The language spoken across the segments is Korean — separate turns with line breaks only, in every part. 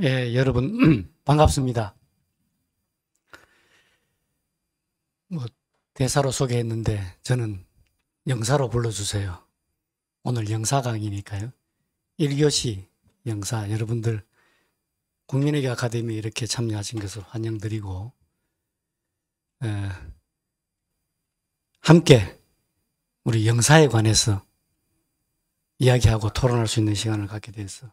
예, 여러분, 반갑습니다. 뭐, 대사로 소개했는데, 저는 영사로 불러주세요. 오늘 영사 강의니까요. 1교시 영사, 여러분들, 국민에게 아카데미에 이렇게 참여하신 것을 환영드리고, 에, 함께 우리 영사에 관해서 이야기하고 토론할 수 있는 시간을 갖게 돼서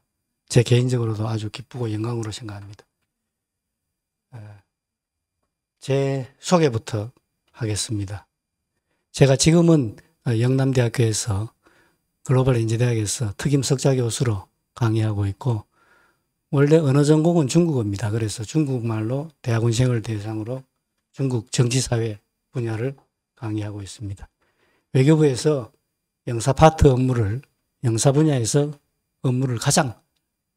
제 개인적으로도 아주 기쁘고 영광으로 생각합니다. 제 소개부터 하겠습니다. 제가 지금은 영남대학교에서 글로벌 인재대학에서 특임 석좌 교수로 강의하고 있고, 원래 언어 전공은 중국어입니다. 그래서 중국말로 대학원생을 대상으로 중국 정치사회 분야를 강의하고 있습니다. 외교부에서 영사 파트 업무를, 영사 분야에서 업무를 가장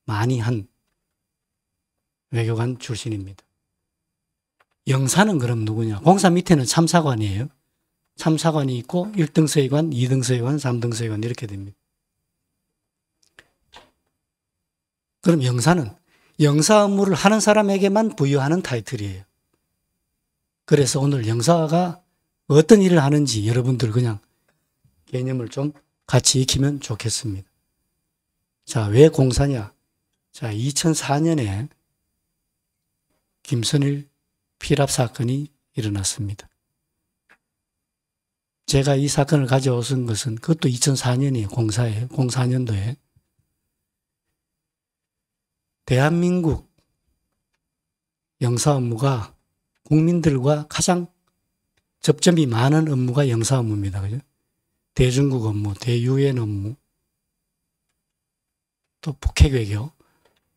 많이 한 외교관 출신입니다. 영사는 그럼 누구냐? 공사 밑에는 참사관이에요. 참사관이 있고 1등 서기관, 2등 서기관, 3등 서기관 이렇게 됩니다. 그럼 영사는 영사 업무를 하는 사람에게만 부여하는 타이틀이에요. 그래서 오늘 영사가 어떤 일을 하는지 여러분들 그냥 개념을 좀 같이 익히면 좋겠습니다. 자, 왜 공사냐? 자, 2004년에 김선일 피랍 사건이 일어났습니다. 제가 이 사건을 가져온 것은 그것도 2004년이에요. 공사예요. 04년도에. 대한민국 영사 업무가 국민들과 가장 접점이 많은 업무가 영사 업무입니다. 그죠? 대중국 업무, 대유엔 업무, 또 북핵외교,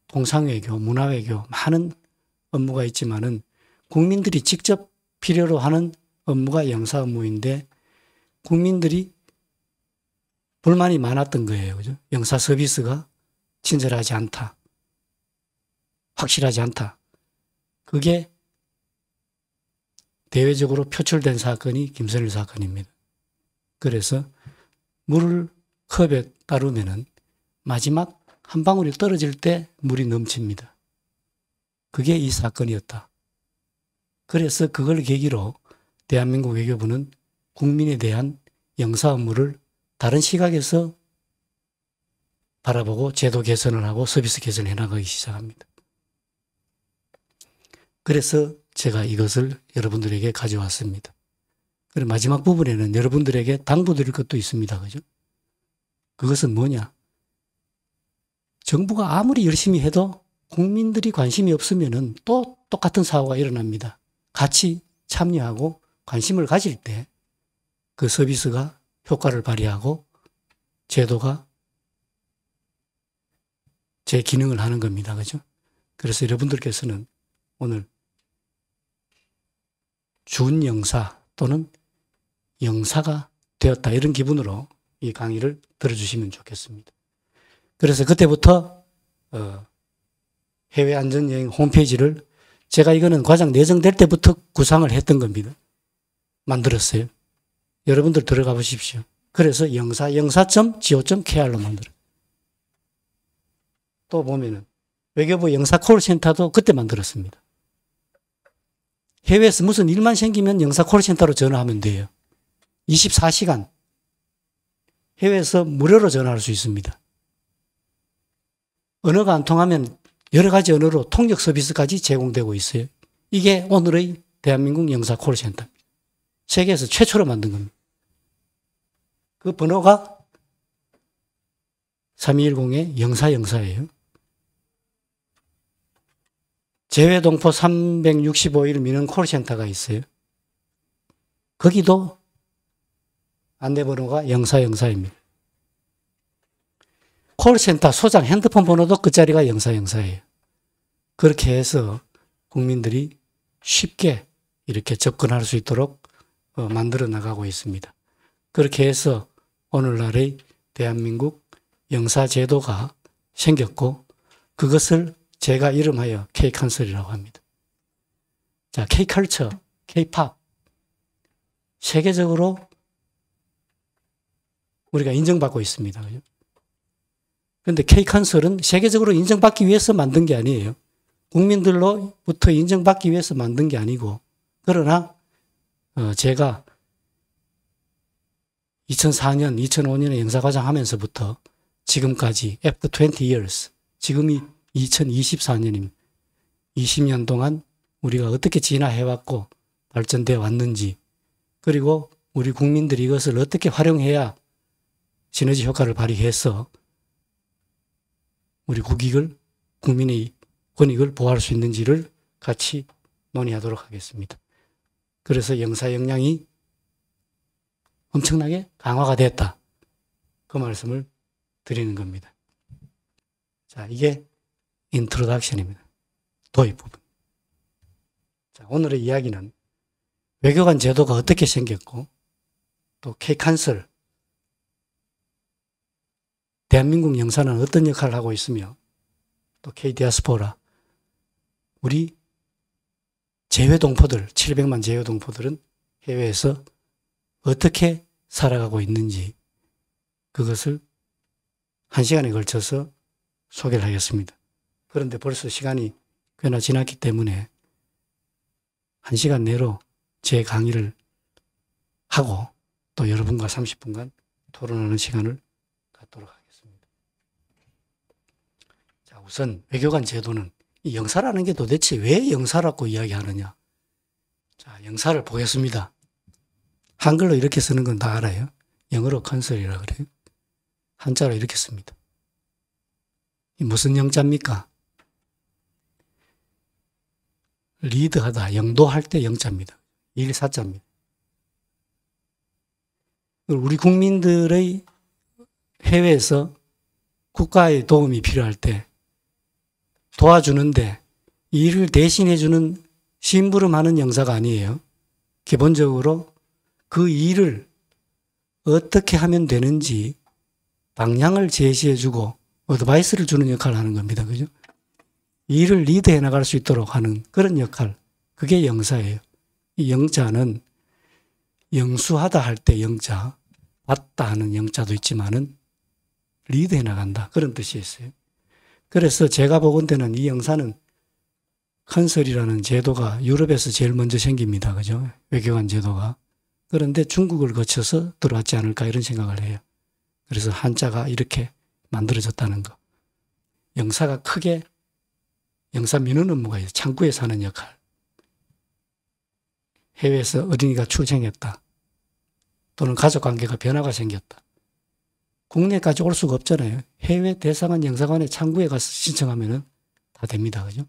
통상외교, 문화외교, 많은 업무가 있지만은 국민들이 직접 필요로 하는 업무가 영사 업무인데 국민들이 불만이 많았던 거예요. 그죠? 영사 서비스가 친절하지 않다. 확실하지 않다. 그게 대외적으로 표출된 사건이 김선일 사건입니다. 그래서 물을 컵에 따르면은 마지막 한 방울이 떨어질 때 물이 넘칩니다. 그게 이 사건이었다. 그래서 그걸 계기로 대한민국 외교부는 국민에 대한 영사 업무를 다른 시각에서 바라보고 제도 개선을 하고 서비스 개선을 해나가기 시작합니다. 그래서 제가 이것을 여러분들에게 가져왔습니다. 그리고 마지막 부분에는 여러분들에게 당부드릴 것도 있습니다. 그죠? 그것은 뭐냐? 정부가 아무리 열심히 해도 국민들이 관심이 없으면은 또 똑같은 사고가 일어납니다. 같이 참여하고 관심을 가질 때 그 서비스가 효과를 발휘하고 제도가 제 기능을 하는 겁니다. 그죠? 그래서 여러분들께서는 오늘 준영사 또는 영사가 되었다 이런 기분으로 이 강의를 들어주시면 좋겠습니다. 그래서 그때부터 해외안전여행 홈페이지를 제가 이거는 과장 내정될 때부터 구상을 했던 겁니다. 만들었어요. 여러분들 들어가 보십시오. 그래서 영사.co.kr로 만들어요. 또 보면은 외교부 영사 콜센터도 그때 만들었습니다. 해외에서 무슨 일만 생기면 영사 콜센터로 전화하면 돼요. 24시간 해외에서 무료로 전화할 수 있습니다. 언어가 안 통하면 여러 가지 언어로 통역 서비스까지 제공되고 있어요. 이게 오늘의 대한민국 영사 콜센터입니다. 세계에서 최초로 만든 겁니다. 그 번호가 3210의 영사예요. 재외동포 365일 민원 콜센터가 있어요. 거기도 안내번호가 영사입니다. 콜센터 소장 핸드폰 번호도 그 자리가 영사예요. 그렇게 해서 국민들이 쉽게 이렇게 접근할 수 있도록 만들어 나가고 있습니다. 그렇게 해서 오늘날의 대한민국 영사제도가 생겼고 그것을 제가 이름하여 K컨설이라고 합니다. 자, K컬처, K팝 세계적으로 우리가 인정받고 있습니다. 그죠? 그런데 K컨설은 세계적으로 인정받기 위해서 만든 게 아니에요. 국민들로부터 인정받기 위해서 만든 게 아니고, 그러나 제가 2004년, 2005년에 영사과장 하면서부터 지금까지 after 20 years, 지금이 2024년입니다. 20년 동안 우리가 어떻게 진화해왔고 발전되어 왔는지, 그리고 우리 국민들이 이것을 어떻게 활용해야 시너지 효과를 발휘해서 우리 국민의 권익을 보호할 수 있는지를 같이 논의하도록 하겠습니다. 그래서 영사 역량이 엄청나게 강화가 됐다. 그 말씀을 드리는 겁니다. 자, 이게 인트로덕션입니다. 도입 부분. 자, 오늘의 이야기는 외교관 제도가 어떻게 생겼고, 또 K컨설, 대한민국 영사는 어떤 역할을 하고 있으며, 또 K디아스포라, 우리 재외동포들, 700만 재외동포들은 해외에서 어떻게 살아가고 있는지, 그것을 1시간에 걸쳐서 소개를 하겠습니다. 그런데 벌써 시간이 꽤나 지났기 때문에 1시간 내로 제 강의를 하고 또 여러분과 30분간 토론하는 시간을 갖도록 하겠습니다. 자, 우선 외교관 제도는, 이 영사라는 게 도대체 왜 영사라고 이야기하느냐. 자, 영사를 보겠습니다. 한글로 이렇게 쓰는 건 다 알아요. 영어로 컨설이라고 그래요. 한자로 이렇게 씁니다. 이 무슨 영자입니까? 리드하다, 영도할 때 영자입니다. 일사자입니다. 우리 국민들의 해외에서 국가의 도움이 필요할 때 도와주는데 이 일을 대신해주는 심부름하는 영사가 아니에요. 기본적으로 그 일을 어떻게 하면 되는지 방향을 제시해주고 어드바이스를 주는 역할을 하는 겁니다. 그죠? 일을 리드해 나갈 수 있도록 하는 그런 역할, 그게 영사예요. 이 영자는 영수하다 할 때 영자, 받다 하는 영자도 있지만은 리드해 나간다, 그런 뜻이 있어요. 그래서 제가 보건대는 이 영사는 컨설이라는 제도가 유럽에서 제일 먼저 생깁니다. 그죠? 외교관 제도가. 그런데 중국을 거쳐서 들어왔지 않을까 이런 생각을 해요. 그래서 한자가 이렇게 만들어졌다는 거. 영사가 크게 영사 미는 업무가 있어요. 창구에 사는 역할. 해외에서 어린이가 출생했다. 또는 가족관계가 변화가 생겼다. 국내까지 올 수가 없잖아요. 해외 대사관 영사관에 창구에 가서 신청하면 다 됩니다. 그죠?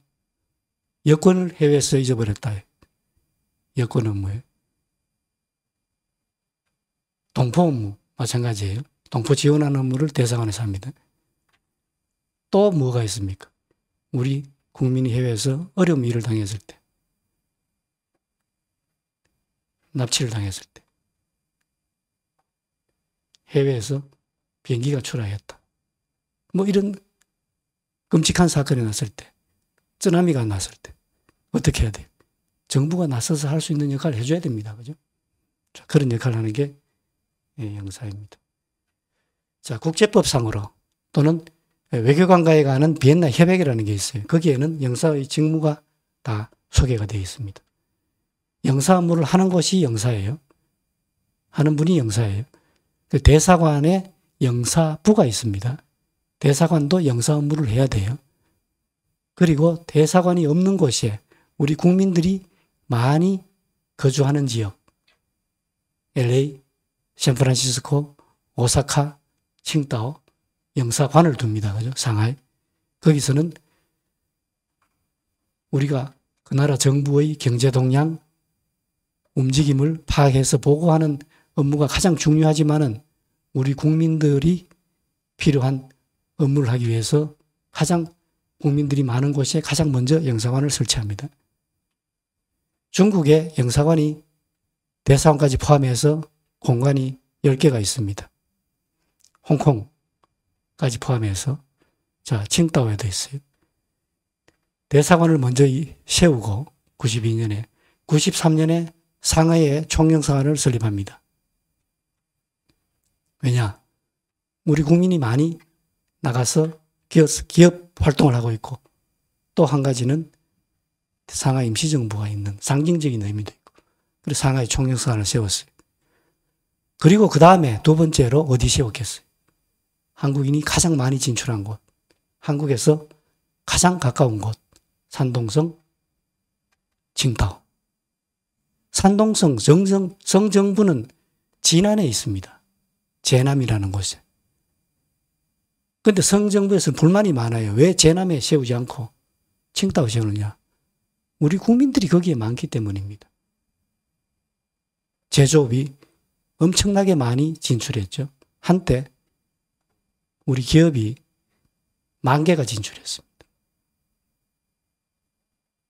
여권을 해외에서 잊어버렸다. 여권 업무예요. 동포 업무 마찬가지예요. 동포 지원하는 업무를 대사관에서 합니다. 또 뭐가 있습니까? 우리 국민이 해외에서 어려운 일을 당했을 때, 납치를 당했을 때, 해외에서 비행기가 추락했다. 뭐 이런 끔찍한 사건이 났을 때, 쓰나미가 났을 때 어떻게 해야 돼요? 정부가 나서서 할 수 있는 역할을 해줘야 됩니다. 그죠? 자, 그런 역할을 하는 게 영사입니다. 자, 국제법상으로 또는 외교관과에 관한 비엔나 협약이라는 게 있어요. 거기에는 영사의 직무가 다 소개가 되어 있습니다. 영사 업무를 하는 것이 영사예요. 하는 분이 영사예요. 그 대사관에 영사부가 있습니다. 대사관도 영사 업무를 해야 돼요. 그리고 대사관이 없는 곳에 우리 국민들이 많이 거주하는 지역, LA, 샌프란시스코, 오사카, 칭다오, 영사관을 둡니다. 그죠? 상하이. 거기서는 우리가 그 나라 정부의 경제 동향, 움직임을 파악해서 보고하는 업무가 가장 중요하지만은 우리 국민들이 필요한 업무를 하기 위해서 가장 국민들이 많은 곳에 가장 먼저 영사관을 설치합니다. 중국의 영사관이 대사관까지 포함해서 공간이 10개가 있습니다. 홍콩까지 포함해서. 자, 칭다오에도 있어요. 대사관을 먼저 세우고 92년에, 93년에 상하이에 총영사관을 설립합니다. 왜냐? 우리 국민이 많이 나가서 기업 활동을 하고 있고, 또 한 가지는 상하이 임시정부가 있는 상징적인 의미도 있고, 그래서 상하이 총영사관을 세웠어요. 그리고 그 다음에 두 번째로 어디 세웠겠어요? 한국인이 가장 많이 진출한 곳, 한국에서 가장 가까운 곳, 산동성 칭다오. 산동성 성정부는 진안에 있습니다. 제남이라는 곳에. 근데 성정부에서 불만이 많아요. 왜 제남에 세우지 않고 칭다오 세우느냐? 우리 국민들이 거기에 많기 때문입니다. 제조업이 엄청나게 많이 진출했죠. 한때 우리 기업이 10,000개가 진출했습니다.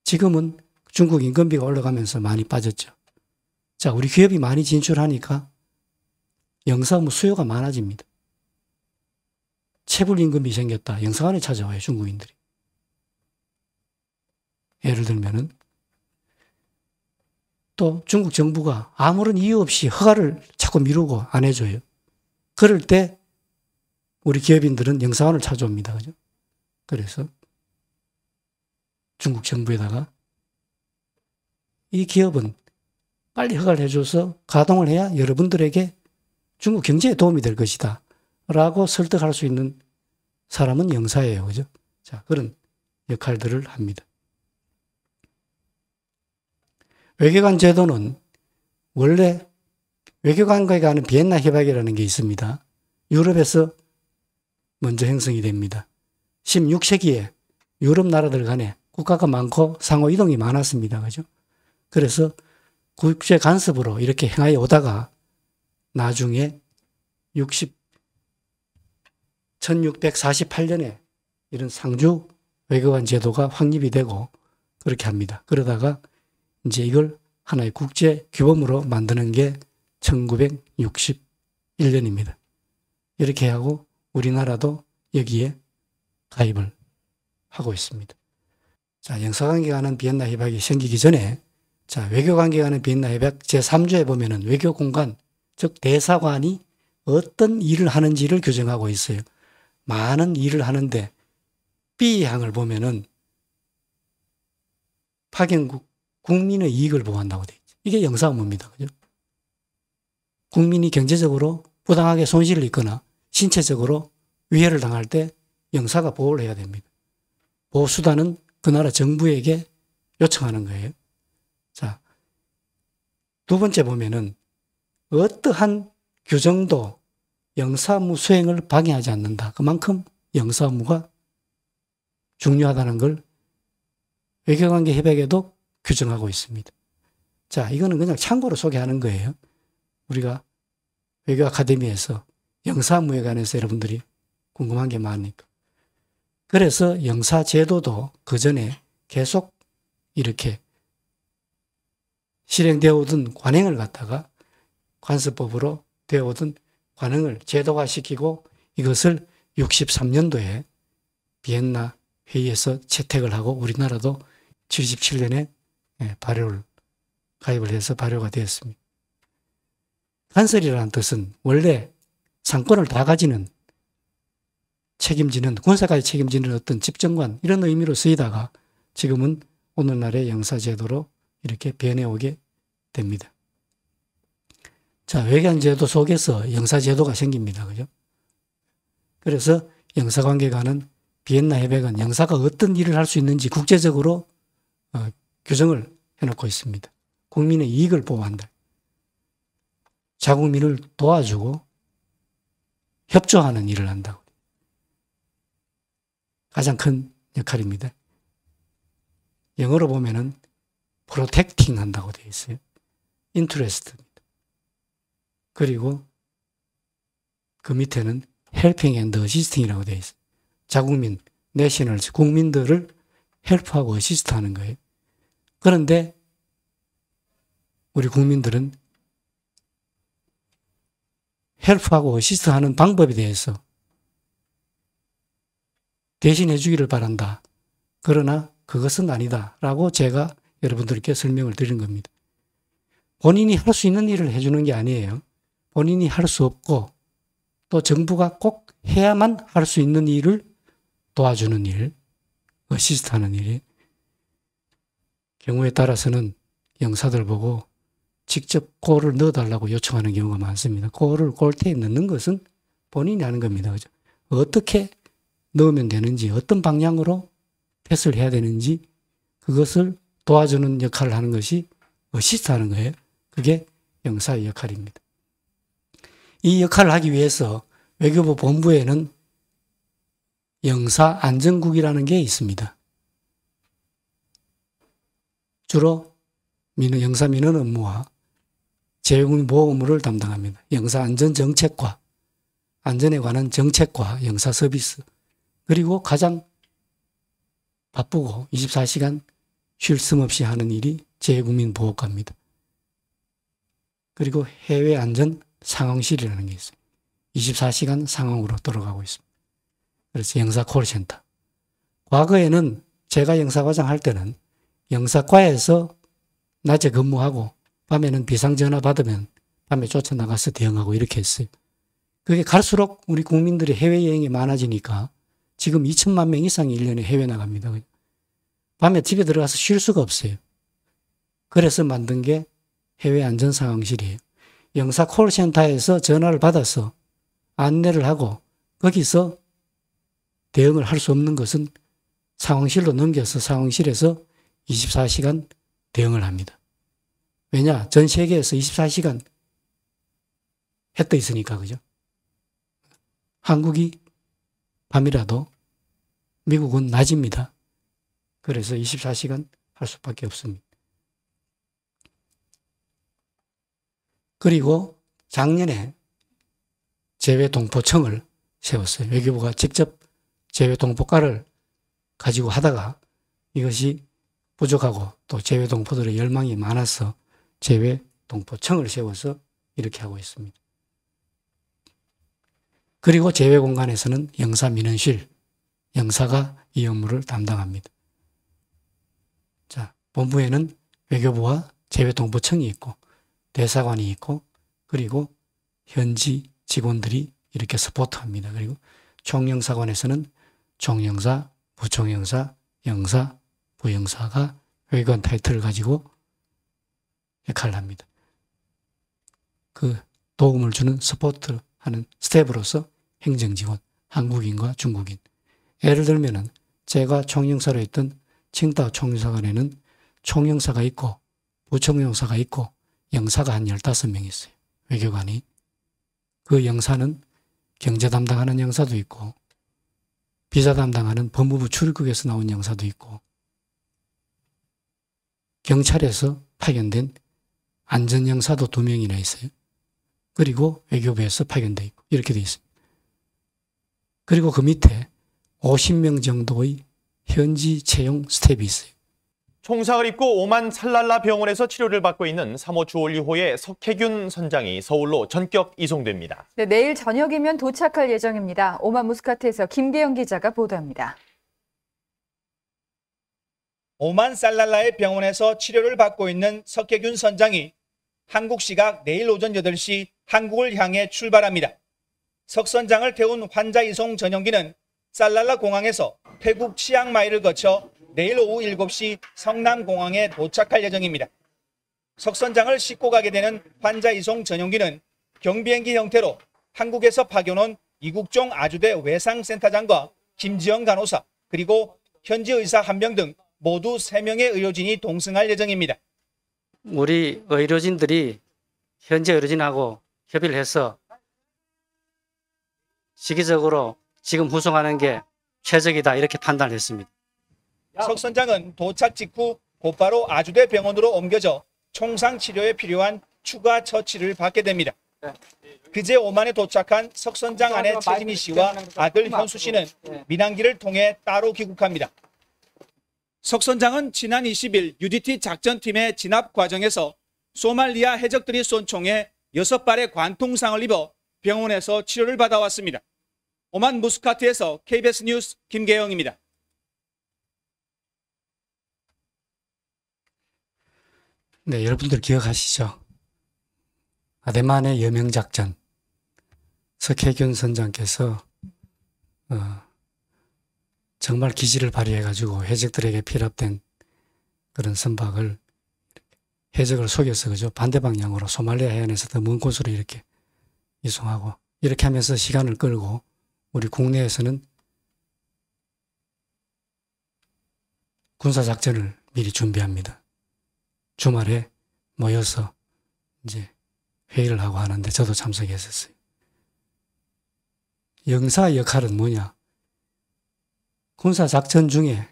지금은 중국 인건비가 올라가면서 많이 빠졌죠. 자, 우리 기업이 많이 진출하니까 영사업무 수요가 많아집니다. 체불 임금이 생겼다. 영사관에 찾아와요, 중국인들이. 예를 들면은 또 중국 정부가 아무런 이유 없이 허가를 자꾸 미루고 안 해줘요. 그럴 때 우리 기업인들은 영사관을 찾아옵니다. 그죠? 그래서 중국 정부에다가 이 기업은 빨리 허가를 해줘서 가동을 해야 여러분들에게 중국 경제에 도움이 될 것이다. 라고 설득할 수 있는 사람은 영사예요. 그죠? 자, 그런 역할들을 합니다. 외교관 제도는 원래 외교관과에 가는 비엔나 협약이라는 게 있습니다. 유럽에서 먼저 형성이 됩니다. 16세기에 유럽 나라들 간에 국가가 많고 상호 이동이 많았습니다. 그죠? 그래서 국제 간섭으로 이렇게 행하여 오다가 나중에 1648년에 이런 상주 외교관 제도가 확립이 되고 그렇게 합니다. 그러다가 이제 이걸 하나의 국제 규범으로 만드는 게 1961년입니다. 이렇게 하고 우리나라도 여기에 가입을 하고 있습니다. 자, 영사관계가 하는 비엔나 협약이 생기기 전에 자, 외교관계가 하는 비엔나 협약 제3조에 보면은 외교공관, 즉 대사관이 어떤 일을 하는지를 규정하고 있어요. 많은 일을 하는데 B항을 보면은 파견국 국민의 이익을 보호한다고 되어 있죠. 이게 영사업무입니다. 그죠? 국민이 경제적으로 부당하게 손실을 입거나 신체적으로 위해를 당할 때 영사가 보호를 해야 됩니다. 보호수단은 그 나라 정부에게 요청하는 거예요. 자, 두 번째 보면은 어떠한 규정도 영사업무 수행을 방해하지 않는다. 그만큼 영사업무가 중요하다는 걸 외교관계 협약에도 규정하고 있습니다. 자, 이거는 그냥 참고로 소개하는 거예요. 우리가 외교 아카데미에서 영사업무에 관해서 여러분들이 궁금한 게 많으니까. 그래서 영사 제도도 그 전에 계속 이렇게 실행되어 오던 관행을 갖다가 관습법으로 되어 오던 관행을 제도화시키고 이것을 63년도에 비엔나 회의에서 채택을 하고 우리나라도 77년에 가입을 해서 발효가 되었습니다. 간설이라는 뜻은 원래 상권을 다 가지는 책임지는, 군사까지 책임지는 어떤 집정관 이런 의미로 쓰이다가 지금은 오늘날의 영사제도로 이렇게 변해오게 됩니다. 자, 외교관제도 속에서 영사제도가 생깁니다. 그죠? 그래서 영사관계가는 비엔나 협약은 영사가 어떤 일을 할 수 있는지 국제적으로 규정을 해놓고 있습니다. 국민의 이익을 보호한다. 자국민을 도와주고 협조하는 일을 한다고. 가장 큰 역할입니다. 영어로 보면은 protecting 한다고 되어 있어요. interest입니다. 그리고 그 밑에는 helping and assisting이라고 되어 있어요. 자국민, nationals, 국민들을 헬프하고 어시스트 하는 거예요. 그런데 우리 국민들은 헬프하고 어시스트 하는 방법에 대해서 대신해 주기를 바란다. 그러나 그것은 아니다. 라고 제가 여러분들께 설명을 드린 겁니다. 본인이 할 수 있는 일을 해주는 게 아니에요. 본인이 할 수 없고 또 정부가 꼭 해야만 할 수 있는 일을 도와주는 일, 어시스트하는 일. 경우에 따라서는 영사들 보고 직접 골을 넣어달라고 요청하는 경우가 많습니다. 골을 골대에 넣는 것은 본인이 하는 겁니다. 그죠? 어떻게 넣으면 되는지, 어떤 방향으로 패스를 해야 되는지 그것을 도와주는 역할을 하는 것이 어시스트 하는 거예요. 그게 영사의 역할입니다. 이 역할을 하기 위해서 외교부 본부에는 영사안전국이라는 게 있습니다. 주로 영사민원 업무와 재외국민 보호 업무를 담당합니다. 영사안전정책과 안전에 관한 정책과 영사 서비스, 그리고 가장 바쁘고 24시간 쉴 틈 없이 하는 일이 재외국민 보호과입니다. 그리고 해외 안전 상황실이라는 게 있어요. 24시간 상황으로 돌아가고 있습니다. 그래서 영사 콜센터. 과거에는 제가 영사과장 할 때는 영사과에서 낮에 근무하고 밤에는 비상전화 받으면 밤에 쫓아나가서 대응하고 이렇게 했어요. 그게 갈수록 우리 국민들이 해외여행이 많아지니까 지금 2천만 명 이상이 1년에 해외 나갑니다. 밤에 집에 들어가서 쉴 수가 없어요. 그래서 만든 게 해외 안전상황실이에요. 영사 콜센터에서 전화를 받아서 안내를 하고 거기서 대응을 할 수 없는 것은 상황실로 넘겨서 상황실에서 24시간 대응을 합니다. 왜냐? 전 세계에서 24시간 해 떠 있으니까, 그죠? 한국이 밤이라도 미국은 낮입니다. 그래서 24시간 할 수밖에 없습니다. 그리고 작년에 재외동포청을 세웠어요. 외교부가 직접 재외동포과를 가지고 하다가 이것이 부족하고 또 재외동포들의 열망이 많아서 재외동포청을 세워서 이렇게 하고 있습니다. 그리고 재외공간에서는 영사민원실, 영사가 이 업무를 담당합니다. 자, 본부에는 외교부와 재외동포청이 있고 대사관이 있고 그리고 현지 직원들이 이렇게 서포트합니다. 그리고 총영사관에서는 총영사, 부총영사, 영사, 부영사가 외교관 타이틀을 가지고 역할을 합니다. 그 도움을 주는 서포트하는 스텝으로서 행정직원, 한국인과 중국인. 예를 들면은 제가 총영사로 했던 칭다오 총영사관에는 총영사가 있고 부총영사가 있고 영사가 한 15명 있어요. 외교관이. 그 영사는 경제 담당하는 영사도 있고 비자 담당하는 법무부 출입국에서 나온 영사도 있고 경찰에서 파견된 안전영사도 2명이나 있어요. 그리고 외교부에서 파견되어 있고 이렇게 되어 있습니다. 그리고 그 밑에 50명 정도의 현지 채용 스텝이 있어요.
총상을 입고 오만 살랄라 병원에서 치료를 받고 있는 3호 주올리호의 석혜균 선장이 서울로 전격 이송됩니다.
네, 내일 저녁이면 도착할 예정입니다. 오만 무스카트에서 김계영 기자가 보도합니다.
오만 살랄라의 병원에서 치료를 받고 있는 석혜균 선장이 한국 시각 내일 오전 8시 한국을 향해 출발합니다. 석 선장을 태운 환자 이송 전용기는 살랄라 공항에서 태국 치앙마이를 거쳐 내일 오후 7시 성남공항에 도착할 예정입니다. 석 선장을 싣고 가게 되는 환자 이송 전용기는 경비행기 형태로 한국에서 파견 온 이국종 아주대 외상센터장과 김지영 간호사 그리고 현지 의사 1명 등 모두 3명의 의료진이 동승할 예정입니다.
우리 의료진들이 현지 의료진하고 협의를 해서 시기적으로 지금 후송하는 게 최적이다 이렇게 판단을 했습니다.
석 선장은 도착 직후 곧바로 아주대 병원으로 옮겨져 총상 치료에 필요한 추가 처치를 받게 됩니다. 그제 오만에 도착한 석 선장 아내 최진희 씨와 아들 현수 씨는 민항기를 통해 따로 귀국합니다. 석 선장은 지난 20일 UDT 작전팀의 진압 과정에서 소말리아 해적들이 쏜 총에 6발의 관통상을 입어 병원에서 치료를 받아왔습니다. 오만 무스카트에서 KBS 뉴스 김계영입니다.
네, 여러분들 기억하시죠? 아데만의 여명작전. 석혜균 선장께서 정말 기지를 발휘해가지고 해적들에게 필압된 그런 선박을 해적을 속여서 그죠? 반대 방향으로 소말리아 해안에서 더 먼 곳으로 이렇게 이송하고 이렇게 하면서 시간을 끌고 우리 국내에서는 군사작전을 미리 준비합니다. 주말에 모여서 이제 회의를 하고 하는데 저도 참석했었어요. 영사의 역할은 뭐냐? 군사작전 중에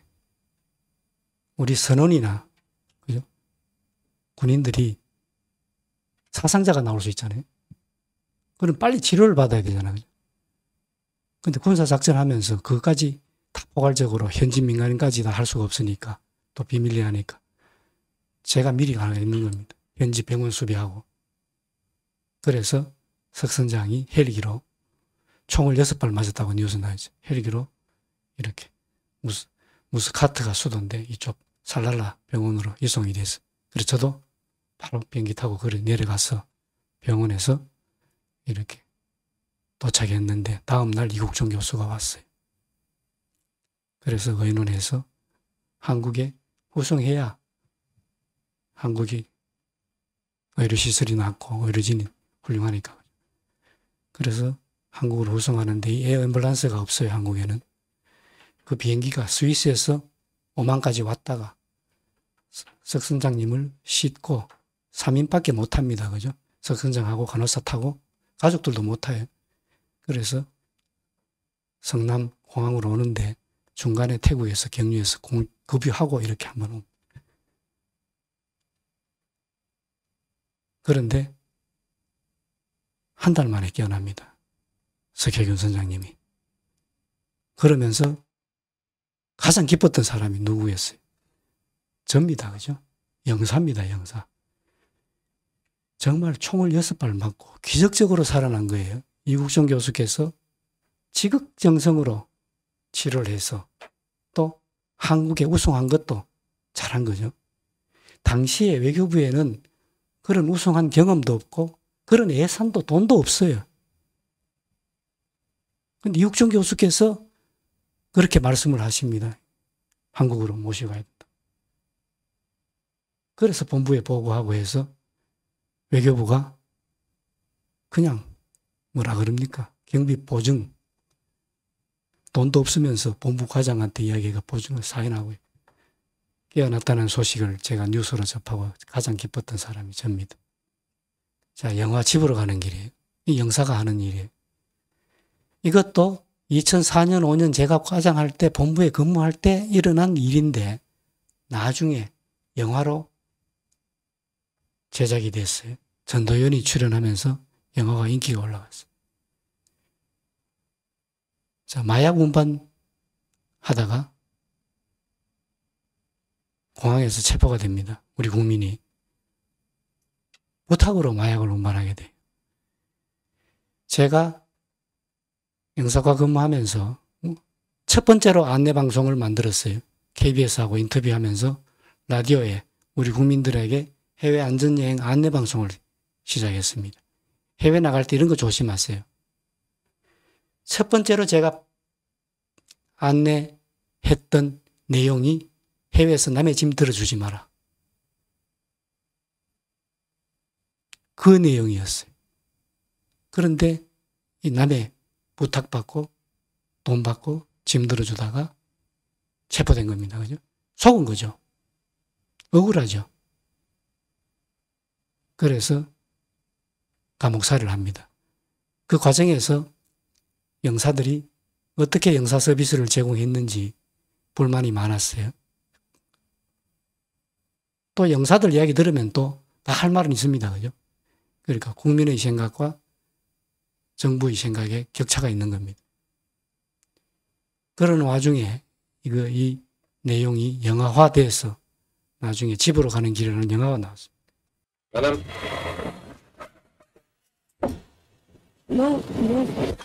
우리 선원이나 그죠? 군인들이 사상자가 나올 수 있잖아요. 그럼 빨리 치료를 받아야 되잖아요. 근데 군사작전 하면서 그것까지 다 포괄적으로 현지 민간인까지 다 할 수가 없으니까 또 비밀리에 하니까 제가 미리 가야 있는 겁니다. 현지 병원 수비하고. 그래서 석 선장이 헬기로 총을 6발 맞았다고 뉴스 나오죠. 헬기로 이렇게 무스카트가 수도인데 이쪽 살랄라 병원으로 이송이 됐어요. 그래서 저도 바로 비행기 타고 그래 내려가서 병원에서 이렇게 도착했는데 다음날 이국종 교수가 왔어요. 그래서 의논해서 한국에 후송해야 한국이 의료시설이 낮고 의료진이 훌륭하니까. 그래서 한국으로 후송하는데 이 에어 앰뷸런스가 없어요. 한국에는. 그 비행기가 스위스에서 오만까지 왔다가 석 선장님을 싣고 3인밖에 못 탑니다. 그죠? 석 선장하고 간호사 타고 가족들도 못 타요. 그래서 성남 공항으로 오는데 중간에 태국에서 경유해서 급유하고 이렇게 한번 옵니다. 그런데 한 달 만에 깨어납니다. 석혜균 선장님이. 그러면서 가장 기뻤던 사람이 누구였어요? 접니다. 그죠? 영사입니다. 영사. 정말 총을 6발 맞고 기적적으로 살아난 거예요. 이국종 교수께서 지극정성으로 치료를 해서 또 한국에 우송한 것도 잘한 거죠. 당시에 외교부에는 그런 우송한 경험도 없고 그런 예산도 돈도 없어요. 근데 이국종 교수께서 그렇게 말씀을 하십니다. 한국으로 모시고 가야 된다. 그래서 본부에 보고하고 해서 외교부가 그냥 뭐라 그럽니까? 경비 보증. 돈도 없으면서 본부 과장한테 이야기가 보증을 사인하고 깨어났다는 소식을 제가 뉴스로 접하고 가장 기뻤던 사람이 접니다. 자, 영화 집으로 가는 길이에요. 이 영사가 하는 일이에요. 이것도 2004년, 5년 제가 과장할 때 본부에 근무할 때 일어난 일인데 나중에 영화로 제작이 됐어요. 전도연이 출연하면서 영화가 인기가 올라갔어요. 자, 마약 운반 하다가 공항에서 체포가 됩니다. 우리 국민이. 부탁으로 마약을 운반하게 돼요. 제가 영사과 근무하면서 첫 번째로 안내방송을 만들었어요. KBS하고 인터뷰하면서 라디오에 우리 국민들에게 해외 안전여행 안내방송을 시작했습니다. 해외 나갈 때 이런 거 조심하세요. 첫 번째로 제가 안내했던 내용이 해외에서 남의 짐 들어주지 마라. 그 내용이었어요. 그런데 이 남의 부탁받고 돈 받고 짐 들어주다가 체포된 겁니다. 그죠? 속은 거죠. 억울하죠. 그래서 감옥살이를 합니다. 그 과정에서 영사들이 어떻게 영사 서비스를 제공했는지 불만이 많았어요. 또 영사들 이야기 들으면 또 다 할 말은 있습니다. 그죠? 그러니까 국민의 생각과 정부의 생각에 격차가 있는 겁니다. 그런 와중에 이 내용이 영화화돼서 나중에 집으로 가는 길이라는 영화가 나왔습니다.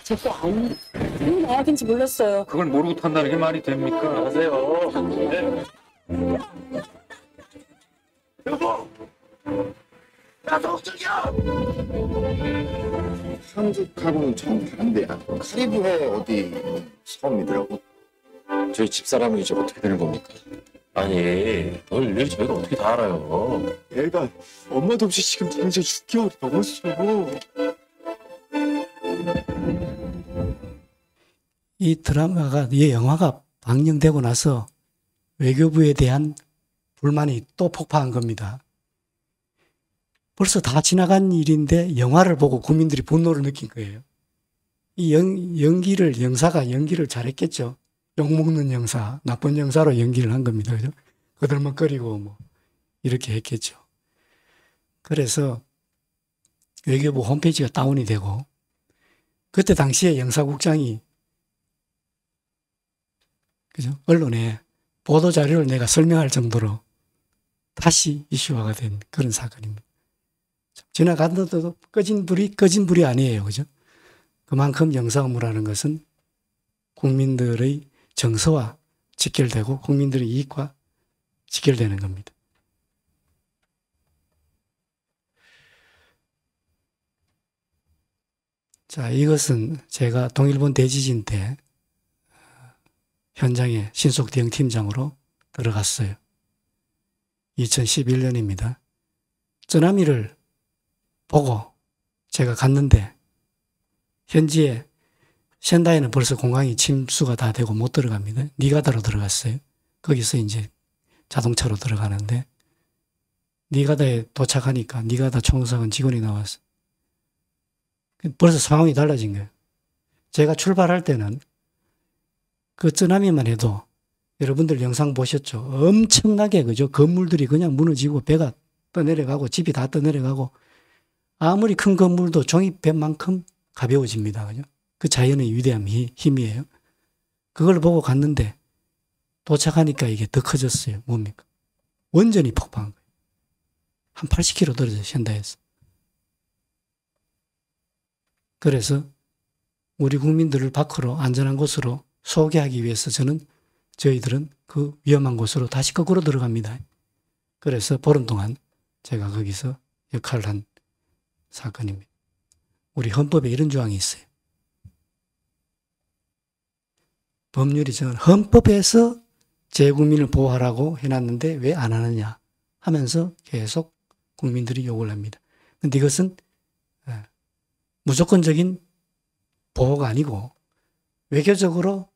제거 안, 왜 나약인지 몰랐어요.
그걸 모르고 탄다는 게 말이 됩니까?
안녕하세요. 네. 여보! 야, 동쪽이야!
한국하고는 좀 다른데 카리브해 어디 섬이더라고.
저희 집사람이 이제 어떻게 되는 겁니까? 아니, 널 일일이 저희가 어떻게 다 알아요?
애가 엄마도 없이 지금 이제 6개월이 넘었어.
이 드라마가, 이 영화가 방영되고 나서 외교부에 대한 불만이 또 폭파한 겁니다. 벌써 다 지나간 일인데 영화를 보고 국민들이 분노를 느낀 거예요. 이 영사가 연기를 잘했겠죠. 욕먹는 영사, 나쁜 영사로 연기를 한 겁니다. 그죠? 거들먹거리고 뭐, 이렇게 했겠죠. 그래서 외교부 홈페이지가 다운이 되고, 그때 당시에 영사국장이, 그죠? 언론에 보도자료를 내가 설명할 정도로 다시 이슈화가 된 그런 사건입니다. 지나갔는데도 꺼진 불이 아니에요. 그죠? 그만큼 영사 업무라는 것은 국민들의 정서와 직결되고 국민들의 이익과 직결되는 겁니다. 자, 이것은 제가 동일본 대지진 때 현장에 신속 대응 팀장으로 들어갔어요. 2011년입니다. 쓰나미를 보고 제가 갔는데 현지에 센다이는 벌써 공항이 침수가 다 되고 못 들어갑니다. 니가다로 들어갔어요. 거기서 이제 자동차로 들어가는데 니가다에 도착하니까 니가다 총무사관 직원이 나왔어. 벌써 상황이 달라진 거예요. 제가 출발할 때는 그 쓰나미만 해도 여러분들 영상 보셨죠? 엄청나게 그죠? 건물들이 그냥 무너지고 배가 떠내려가고 집이 다 떠내려가고 아무리 큰 건물도 종이배만큼 가벼워집니다. 그죠? 그 자연의 위대한 힘이에요. 그걸 보고 갔는데 도착하니까 이게 더 커졌어요. 뭡니까? 원전이 폭파한 거예요. 한 80km 떨어져요. 현다에서. 그래서 우리 국민들을 밖으로 안전한 곳으로 소개하기 위해서 저희들은 그 위험한 곳으로 다시 거꾸로 들어갑니다. 그래서 보름 동안 제가 거기서 역할을 한 사건입니다. 우리 헌법에 이런 조항이 있어요. 법률이 정한 헌법에서 재국민을 보호하라고 해놨는데 왜 안 하느냐 하면서 계속 국민들이 욕을 합니다. 그런데 이것은 무조건적인 보호가 아니고 외교적으로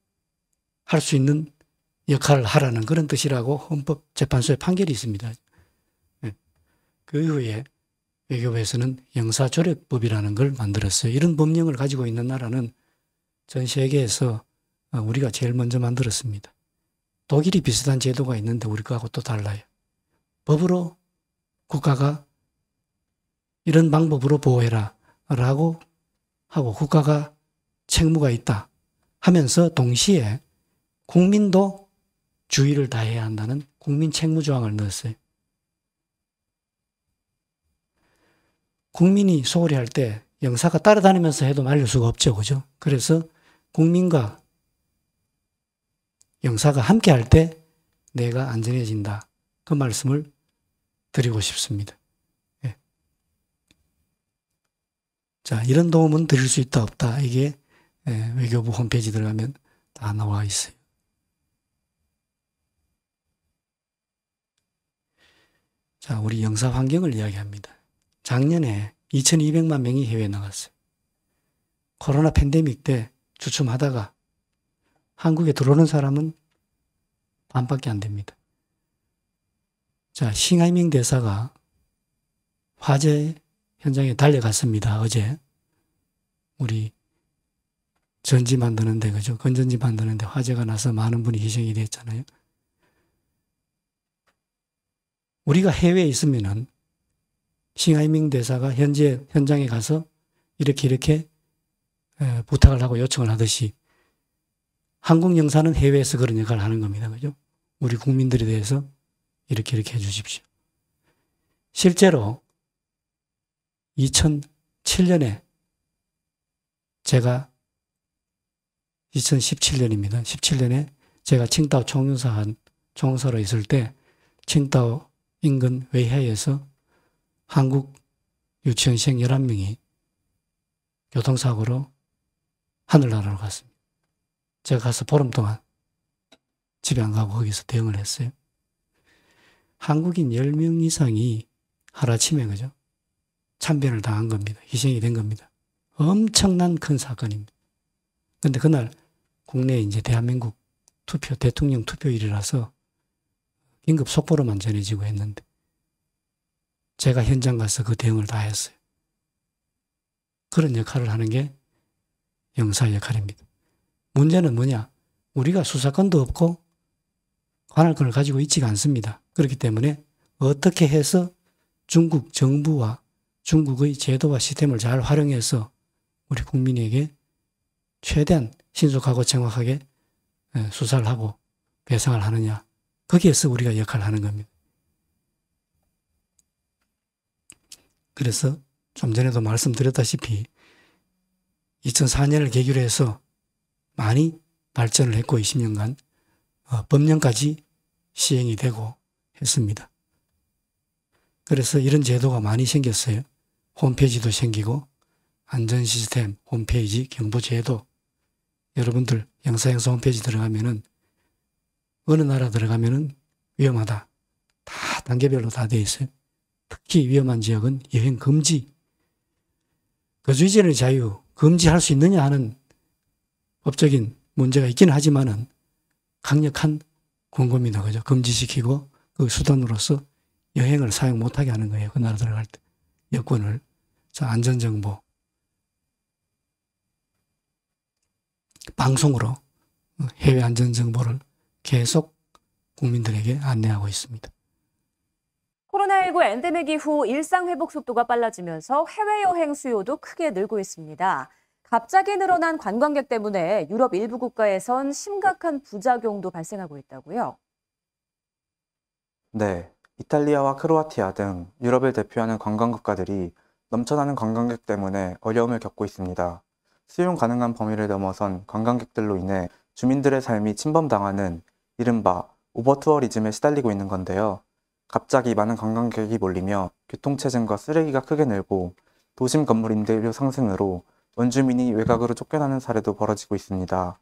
할 수 있는 역할을 하라는 그런 뜻이라고 헌법재판소의 판결이 있습니다. 그 이후에 외교부에서는 영사조력법이라는 걸 만들었어요. 이런 법령을 가지고 있는 나라는 전 세계에서 우리가 제일 먼저 만들었습니다. 독일이 비슷한 제도가 있는데 우리 거하고 또 달라요. 법으로 국가가 이런 방법으로 보호해라 라고 하고 국가가 책무가 있다 하면서 동시에 국민도 주의를 다해야 한다는 국민 책무 조항을 넣었어요. 국민이 소홀히 할 때 영사가 따라다니면서 해도 말릴 수가 없죠. 그죠? 그래서 국민과 영사가 함께 할 때 내가 안전해진다. 그 말씀을 드리고 싶습니다. 예. 자, 이런 도움은 드릴 수 있다, 없다. 이게 외교부 홈페이지 들어가면 다 나와 있어요. 자, 우리 영사 환경을 이야기합니다. 작년에 2200만 명이 해외에 나갔어요. 코로나 팬데믹 때 주춤하다가 한국에 들어오는 사람은 반밖에 안 됩니다. 자, 싱하이밍 대사가 화재 현장에 달려갔습니다. 어제 우리 전지 만드는데, 그죠? 건전지 만드는데 화재가 나서 많은 분이 희생이 됐잖아요. 우리가 해외에 있으면은 싱하이밍 대사가 현장에 가서 이렇게 부탁을 하고 요청을 하듯이 한국 영사는 해외에서 그런 역할을 하는 겁니다. 그죠? 우리 국민들에 대해서 이렇게 해 주십시오. 실제로 2007년에 제가 2017년입니다. 17년에 제가 칭다오 총영사로 있을 때 칭다오 인근 웨이하이에서 한국 유치원생 11명이 교통사고로 하늘나라로 갔습니다. 제가 가서 보름 동안 집에 안 가고 거기서 대응을 했어요. 한국인 10명 이상이 하루아침에 그죠? 참변을 당한 겁니다. 희생이 된 겁니다. 엄청난 큰 사건입니다. 근데 그날 국내에 이제 대한민국 대통령 투표일이라서 긴급 속보로만 전해지고 했는데 제가 현장 가서 그 대응을 다 했어요. 그런 역할을 하는 게 영사 역할입니다. 문제는 뭐냐? 우리가 수사권도 없고 관할 권을 가지고 있지가 않습니다. 그렇기 때문에 어떻게 해서 중국 정부와 중국의 제도와 시스템을 잘 활용해서 우리 국민에게 최대한 신속하고 정확하게 수사를 하고 배상을 하느냐. 거기에서 우리가 역할을 하는 겁니다. 그래서 좀 전에도 말씀드렸다시피 2004년을 계기로 해서 많이 발전을 했고 20년간 법령까지 시행이 되고 했습니다. 그래서 이런 제도가 많이 생겼어요. 홈페이지도 생기고 안전 시스템, 홈페이지, 경보제도. 여러분들 영사영사 홈페이지 들어가면은 어느 나라 들어가면은 위험하다. 다 단계별로 다 되어 있어요. 특히 위험한 지역은 여행 금지. 거주이전의 자유, 금지할 수 있느냐 하는 법적인 문제가 있긴 하지만은 강력한 권고입니다. 그죠? 금지시키고 그 수단으로서 여행을 사용 못하게 하는 거예요. 그 나라 들어갈 때. 여권을. 자, 안전정보. 방송으로 해외 안전정보를 계속 국민들에게 안내하고 있습니다.
코로나19 엔데믹 이후 일상 회복 속도가 빨라지면서 해외여행 수요도 크게 늘고 있습니다. 갑자기 늘어난 관광객 때문에 유럽 일부 국가에선 심각한 부작용도 발생하고 있다고요?
네, 이탈리아와 크로아티아 등 유럽을 대표하는 관광국가들이 넘쳐나는 관광객 때문에 어려움을 겪고 있습니다. 수용 가능한 범위를 넘어선 관광객들로 인해 주민들의 삶이 침범당하는 이른바 오버투어리즘에 시달리고 있는 건데요. 갑자기 많은 관광객이 몰리며 교통체증과 쓰레기가 크게 늘고 도심 건물 임대료 상승으로 원주민이 외곽으로 쫓겨나는 사례도 벌어지고 있습니다.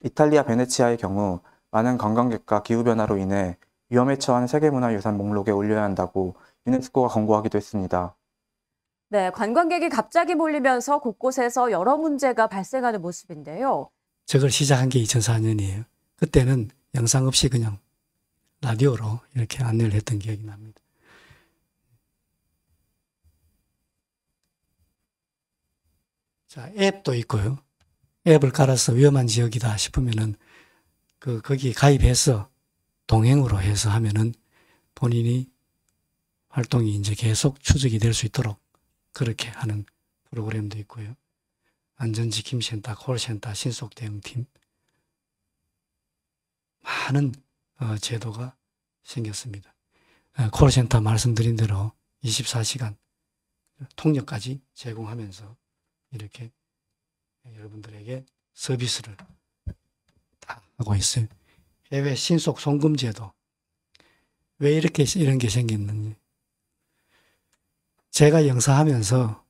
이탈리아 베네치아의 경우 많은 관광객과 기후변화로 인해 위험에 처한 세계문화유산 목록에 올려야 한다고 유네스코가 권고하기도 했습니다.
네, 관광객이 갑자기 몰리면서 곳곳에서 여러 문제가 발생하는 모습인데요.
저걸 시작한 게 2004년이에요. 그때는 영상 없이 그냥 라디오로 이렇게 안내를 했던 기억이 납니다. 자, 앱도 있고요. 앱을 깔아서 위험한 지역이다 싶으면은 거기에 가입해서 동행으로 해서 하면은 본인이 활동이 이제 계속 추적이 될 수 있도록 그렇게 하는 프로그램도 있고요. 안전지킴센터, 콜센터, 신속대응팀. 많은 제도가 생겼습니다. 콜센터 말씀드린 대로 24시간 통역까지 제공하면서 이렇게 여러분들에게 서비스를 다 하고 있어요. 해외 신속 송금 제도. 왜 이런 게 생겼는지. 제가 영사하면서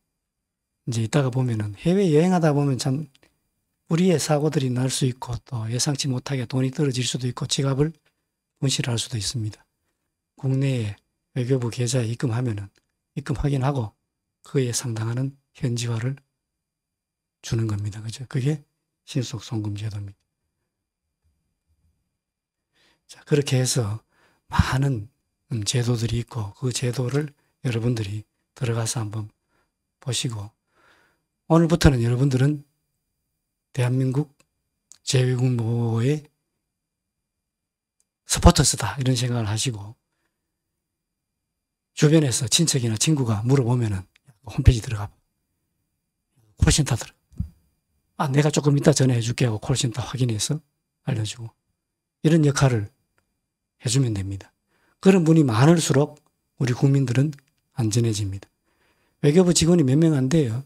이제 이따가 보면은 해외 여행하다 보면 참 우리의 사고들이 날 수 있고 또 예상치 못하게 돈이 떨어질 수도 있고 지갑을 분실할 수도 있습니다. 국내에 외교부 계좌에 입금하면은 입금 확인하고 그에 상당하는 현지화를 주는 겁니다. 그죠? 그게 신속 송금 제도입니다. 자, 그렇게 해서 많은 제도들이 있고 그 제도를 여러분들이 들어가서 한번 보시고 오늘부터는 여러분들은 대한민국 재외국모의 서포터스다 이런 생각을 하시고 주변에서 친척이나 친구가 물어보면은 홈페이지 들어가 콜센터 들어가 내가 조금 이따 전화해 줄게 하고 콜센터 확인해서 알려주고 이런 역할을 해주면 됩니다. 그런 분이 많을수록 우리 국민들은 안전해집니다. 외교부 직원이 몇 명 안 돼요.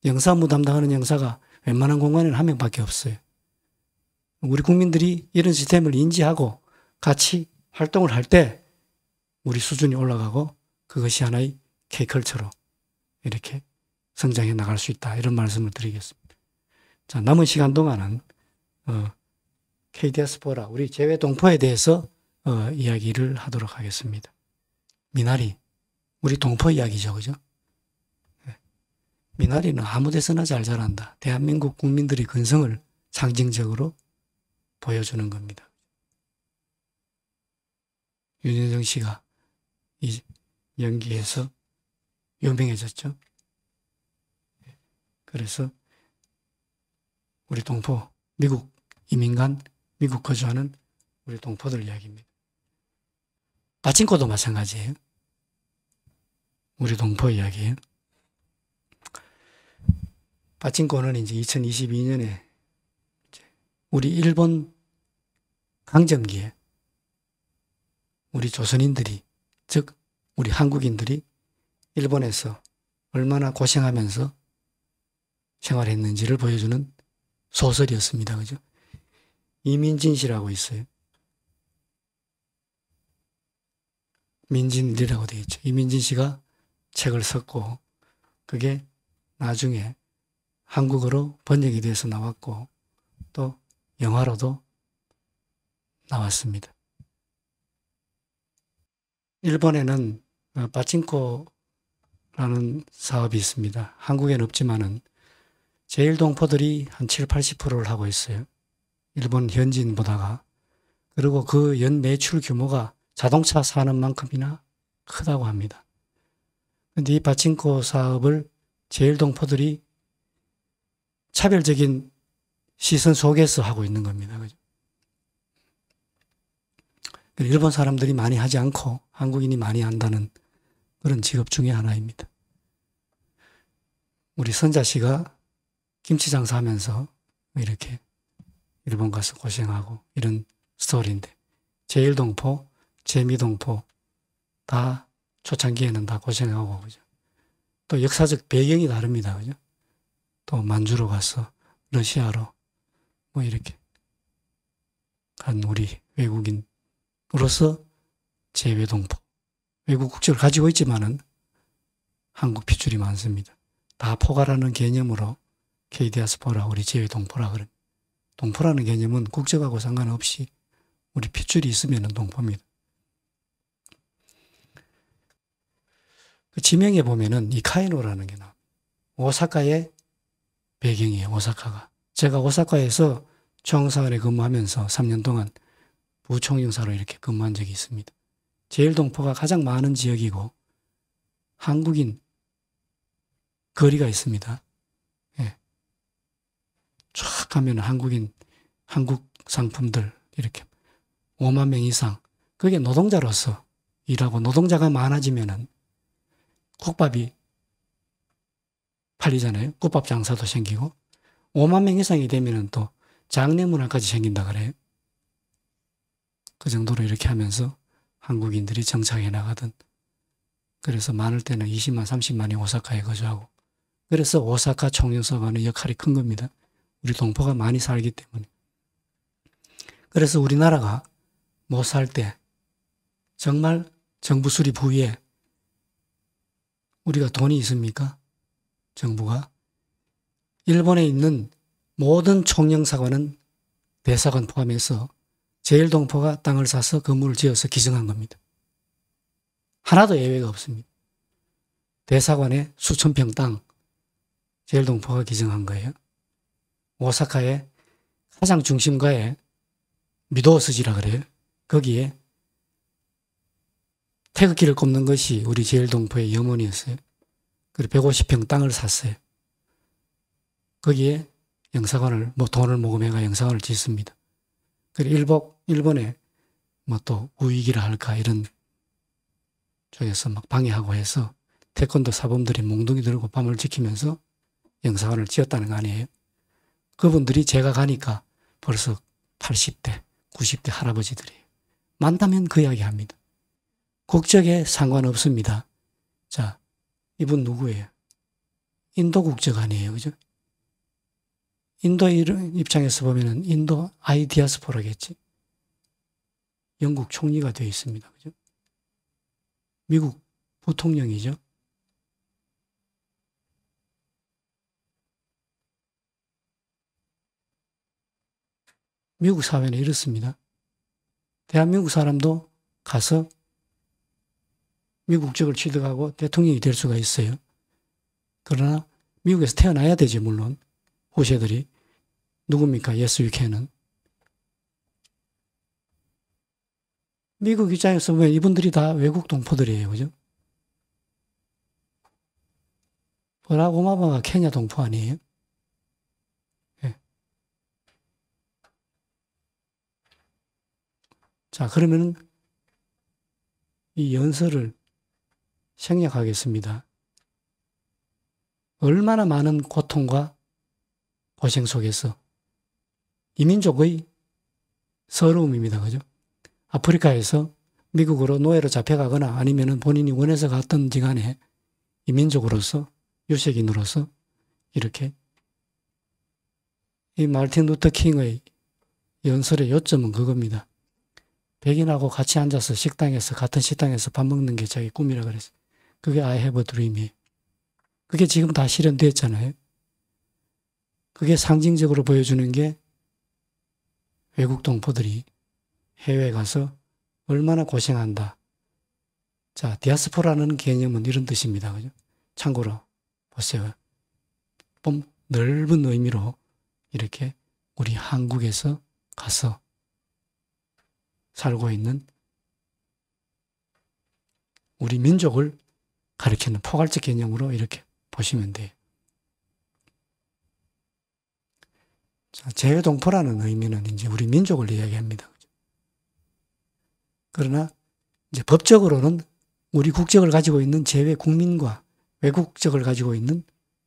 영사무 담당하는 영사가 웬만한 공간에는 한 명밖에 없어요. 우리 국민들이 이런 시스템을 인지하고 같이 활동을 할 때 우리 수준이 올라가고 그것이 하나의 K컬처로 이렇게 성장해 나갈 수 있다. 이런 말씀을 드리겠습니다. 자, 남은 시간 동안은 K디아스포라 우리 재외 동포에 대해서 이야기를 하도록 하겠습니다. 미나리 우리 동포 이야기죠, 그죠? 미나리는 아무 데서나 잘 자란다. 대한민국 국민들의 근성을 상징적으로 보여주는 겁니다. 윤여정 씨가 이 연기에서 유명해졌죠. 그래서 우리 동포, 미국 이민간, 미국 거주하는 우리 동포들 이야기입니다. 파친코도 마찬가지예요. 우리 동포 이야기예요. 파친코는 이제 2022년에 우리 일본 강점기에 우리 조선인들이, 즉 우리 한국인들이 일본에서 얼마나 고생하면서 생활했는지를 보여주는 소설이었습니다. 그죠? 이민진 씨라고 있어요. 민진이라고 되어 있죠. 이민진 씨가 책을 썼고 그게 나중에 한국어로 번역이 돼서 나왔고 또 영화로도 나왔습니다. 일본에는 파친코라는 사업이 있습니다. 한국에는 없지만은 제일 동포들이 한 7, 80%를 하고 있어요. 일본 현지인보다가. 그리고 그 연 매출 규모가 자동차 산업만큼이나 크다고 합니다. 그런데 이 파친코 사업을 제일 동포들이 차별적인 시선 속에서 하고 있는 겁니다. 그죠? 일본 사람들이 많이 하지 않고 한국인이 많이 한다는 그런 직업 중에 하나입니다. 우리 선자 씨가 김치 장사하면서 이렇게 일본 가서 고생하고 이런 스토리인데 제일동포, 재미동포 다 초창기에는 다 고생하고 그죠? 또 역사적 배경이 다릅니다. 그죠? 또 만주로 가서 러시아로 뭐 이렇게 간 우리 외국인으로서 재외동포 외국 국적을 가지고 있지만은 한국 핏줄이 많습니다. 다 포괄하는 개념으로 K디아스포라 우리 재외동포라 그런 동포라는 개념은 국적하고 상관없이 우리 핏줄이 있으면 동포입니다. 그 지명에 보면은 이카이노라는 게 나와요. 오사카의 배경이에요. 오사카가. 제가 오사카에서 총사원에 근무하면서 3년 동안 부총영사로 이렇게 근무한 적이 있습니다. 제일동포가 가장 많은 지역이고 한국인 거리가 있습니다. 예. 쫙 가면 한국 상품들 이렇게 5만 명 이상. 그게 노동자로서 일하고 노동자가 많아지면은 국밥이 팔리잖아요. 국밥 장사도 생기고 5만 명 이상이 되면은 또 장례 문화까지 생긴다 그래요. 그 정도로 이렇게 하면서 한국인들이 정착해 나가던 그래서 많을 때는 20만, 30만이 오사카에 거주하고 그래서 오사카 총영사관의 역할이 큰 겁니다. 우리 동포가 많이 살기 때문에. 그래서 우리나라가 못 살 때 정말 정부 수립 후에 우리가 돈이 있습니까? 정부가 일본에 있는 모든 총영사관은 대사관 포함해서 제일동포가 땅을 사서 건물을 지어서 기증한 겁니다. 하나도 예외가 없습니다. 대사관에 수천 평 땅 제일동포가 기증한 거예요. 오사카의 가장 중심가에 미도스지라 그래요. 거기에 태극기를 꼽는 것이 우리 제일동포의 염원이었어요. 그리고 150평 땅을 샀어요. 거기에 영사관을 돈을 모금해가 영사관을 짓습니다. 그리고 일본에 또 우익이라 할까 이런 쪽에서 막 방해하고 해서 태권도 사범들이 몽둥이 들고 밤을 지키면서 영사관을 지었다는 거 아니에요. 그분들이 제가 가니까 벌써 80대, 90대 할아버지들이에요. 많다면 그 이야기 합니다. 국적에 상관없습니다. 자, 이분 누구예요? 인도 국적 아니에요. 그죠? 인도 입장에서 보면은 인도 아이디아스포라겠지. 영국 총리가 되어 있습니다. 그죠? 미국 부통령이죠. 미국 사회는 이렇습니다. 대한민국 사람도 가서 미국 국적을 취득하고 대통령이 될 수가 있어요. 그러나 미국에서 태어나야 되지, 물론. 호세들이. 누굽니까? Yes, you can은. 미국 입장에서 보면 이분들이 다 외국 동포들이에요. 그죠? 버락 오바마가 케냐 동포 아니에요? 네. 자, 그러면은 이 연설을 생략하겠습니다. 얼마나 많은 고통과 고생 속에서 이민족의 서러움입니다. 그죠? 아프리카에서 미국으로 노예로 잡혀가거나 아니면은 본인이 원해서 갔던지 간에 이민족으로서, 유색인으로서 이렇게 이 마르틴 루터 킹의 연설의 요점은 그겁니다. 백인하고 같이 앉아서 같은 식당에서 밥 먹는 게 자기 꿈이라 그랬어요. 그게 I have a dream이에요. 그게 지금 다 실현됐잖아요. 그게 상징적으로 보여주는 게 외국 동포들이 해외에 가서 얼마나 고생한다. 자, 디아스포라는 개념은 이런 뜻입니다. 그죠? 참고로 보세요. 좀 넓은 의미로 이렇게 우리 한국에서 가서 살고 있는 우리 민족을 가리키는 포괄적 개념으로 이렇게 보시면 돼요. 자, 재외동포라는 의미는 이제 우리 민족을 이야기합니다. 그러나 이제 법적으로는 우리 국적을 가지고 있는 재외 국민과 외국 국적을 가지고 있는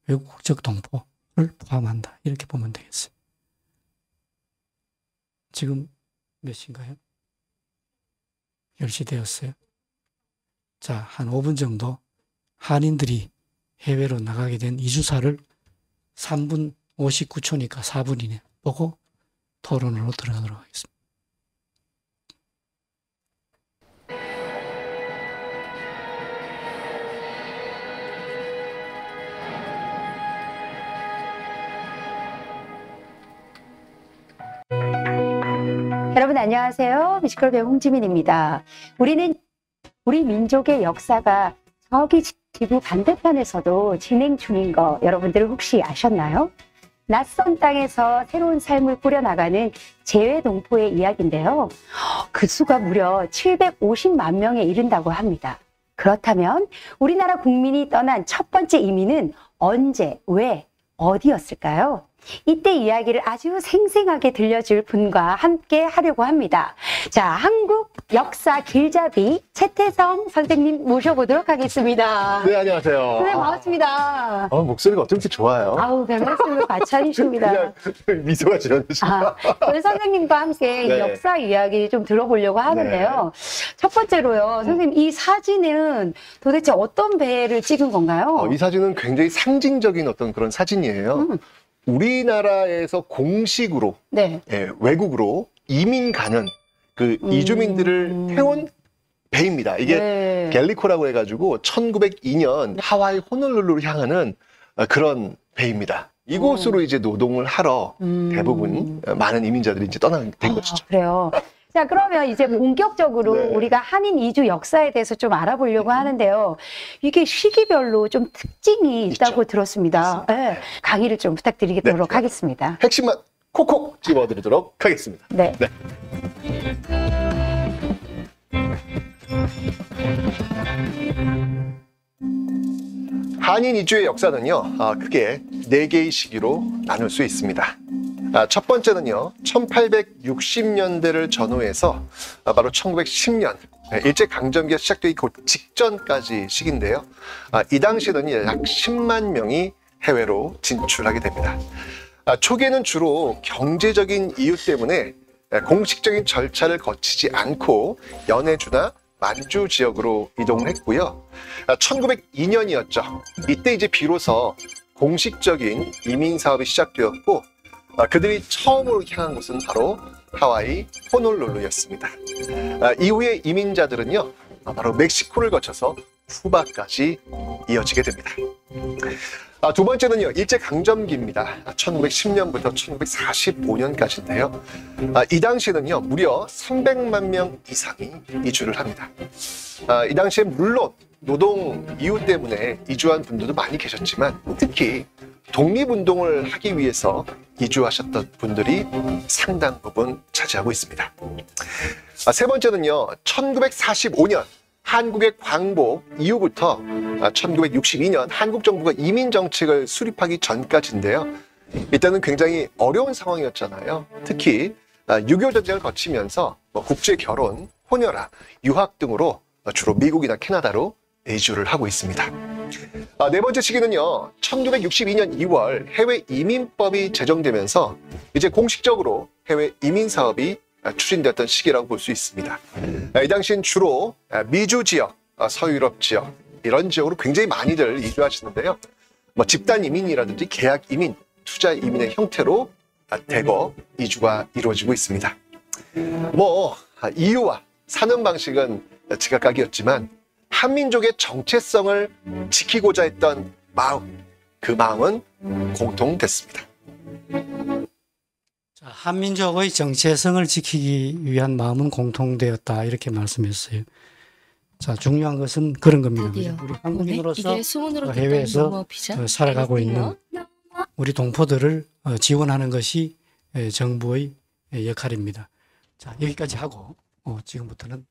외국 국적 동포를 포함한다. 이렇게 보면 되겠어요. 지금 몇 시인가요? 10시 되었어요. 자, 한 5분 정도 한인들이 해외로 나가게 된 이주사를 3분 59초니까 4분이네. 보고 토론으로 들어가도록 하겠습니다.
여러분 안녕하세요. 뮤지컬 배우 홍지민입니다. 우리 민족의 역사가 저기 지구 반대편에서도 진행 중인 거 여러분들 혹시 아셨나요? 낯선 땅에서 새로운 삶을 꾸려나가는 재외동포의 이야기인데요. 그 수가 무려 750만 명에 이른다고 합니다. 그렇다면 우리나라 국민이 떠난 첫 번째 이민은 언제, 왜, 어디였을까요? 이때 이야기를 아주 생생하게 들려줄 분과 함께 하려고 합니다. 자, 한국 역사 길잡이 최태성 선생님 모셔보도록 하겠습니다.
네, 안녕하세요.
네, 반갑습니다.
목소리가 어떻게 좋아요?
아우, 별 말씀을 과찬이십니다.
그냥 미소가 지어지십니다.
저희 선생님과 함께
네.
역사 이야기 좀 들어보려고 하는데요. 첫 번째로요, 선생님, 이 사진은 도대체 어떤 배를 찍은 건가요?
이 사진은 굉장히 상징적인 어떤 그런 사진이에요. 우리나라에서 공식으로
네.
외국으로 이민 가는 그 이주민들을 태운 배입니다. 이게
네.
갤리코라고 해가지고 1902년 하와이 호놀룰루를 향하는 그런 배입니다. 이곳으로 이제 노동을 하러 대부분 많은 이민자들이 이제 떠나게 된 것이죠.
그래요. 자, 그러면 이제 본격적으로
네.
우리가 한인 이주 역사에 대해서 좀 알아보려고 하는데요. 이게 시기별로 좀 특징이 있다고 들었습니다. 네. 강의를 좀 부탁드리도록 하겠습니다.
핵심만 콕콕 집어드리도록 하겠습니다.
네.
한인 이주의 역사는요, 크게 4개의 시기로 나눌 수 있습니다. 첫 번째는요, 1860년대를 전후해서 바로 1910년 일제강점기가 시작되기 곧 직전까지 시기인데요. 이 당시에는 약 10만 명이 해외로 진출하게 됩니다. 초기에는 주로 경제적인 이유 때문에 공식적인 절차를 거치지 않고 연해주나 만주 지역으로 이동을 했고요. 1902년이었죠. 이때 이제 비로소 공식적인 이민 사업이 시작되었고 그들이 처음으로 향한 곳은 바로 하와이 호놀룰루였습니다. 이후에 이민자들은요, 바로 멕시코를 거쳐서 쿠바까지 이어지게 됩니다. 두 번째는요, 일제강점기입니다. 1910년부터 1945년까지인데요. 이 당시에는요, 무려 300만 명 이상이 이주를 합니다. 이 당시에 물론 노동 이유 때문에 이주한 분들도 많이 계셨지만 특히 독립운동을 하기 위해서 이주하셨던 분들이 상당 부분 차지하고 있습니다. 세 번째는요, 1945년 한국의 광복 이후부터 1962년 한국 정부가 이민 정책을 수립하기 전까지인데요. 이때는 굉장히 어려운 상황이었잖아요. 특히 6.25 전쟁을 거치면서 국제 결혼, 혼혈아, 유학 등으로 주로 미국이나 캐나다로 이주를 하고 있습니다. 네 번째 시기는요, 1962년 2월 해외 이민법이 제정되면서 이제 공식적으로 해외 이민 사업이 추진되었던 시기라고 볼 수 있습니다. 이 당시엔 주로 미주 지역, 서유럽 지역 이런 지역으로 굉장히 많이들 이주하시는데요. 집단 이민이라든지 계약 이민, 투자 이민의 형태로 대거 이주가 이루어지고 있습니다. 이유와 사는 방식은 제각각이었지만 한민족의 정체성을 지키고자 했던 마음, 그 마음은 공통됐습니다.
자, 한민족의 정체성을 지키기 위한 마음은 공통되었다 이렇게 말씀했어요. 자, 중요한 것은 그런 겁니다. 우리 한국인으로서 해외에서 살아가고 있는 우리 동포들을 지원하는 것이 정부의 역할입니다. 자, 여기까지 하고 지금부터는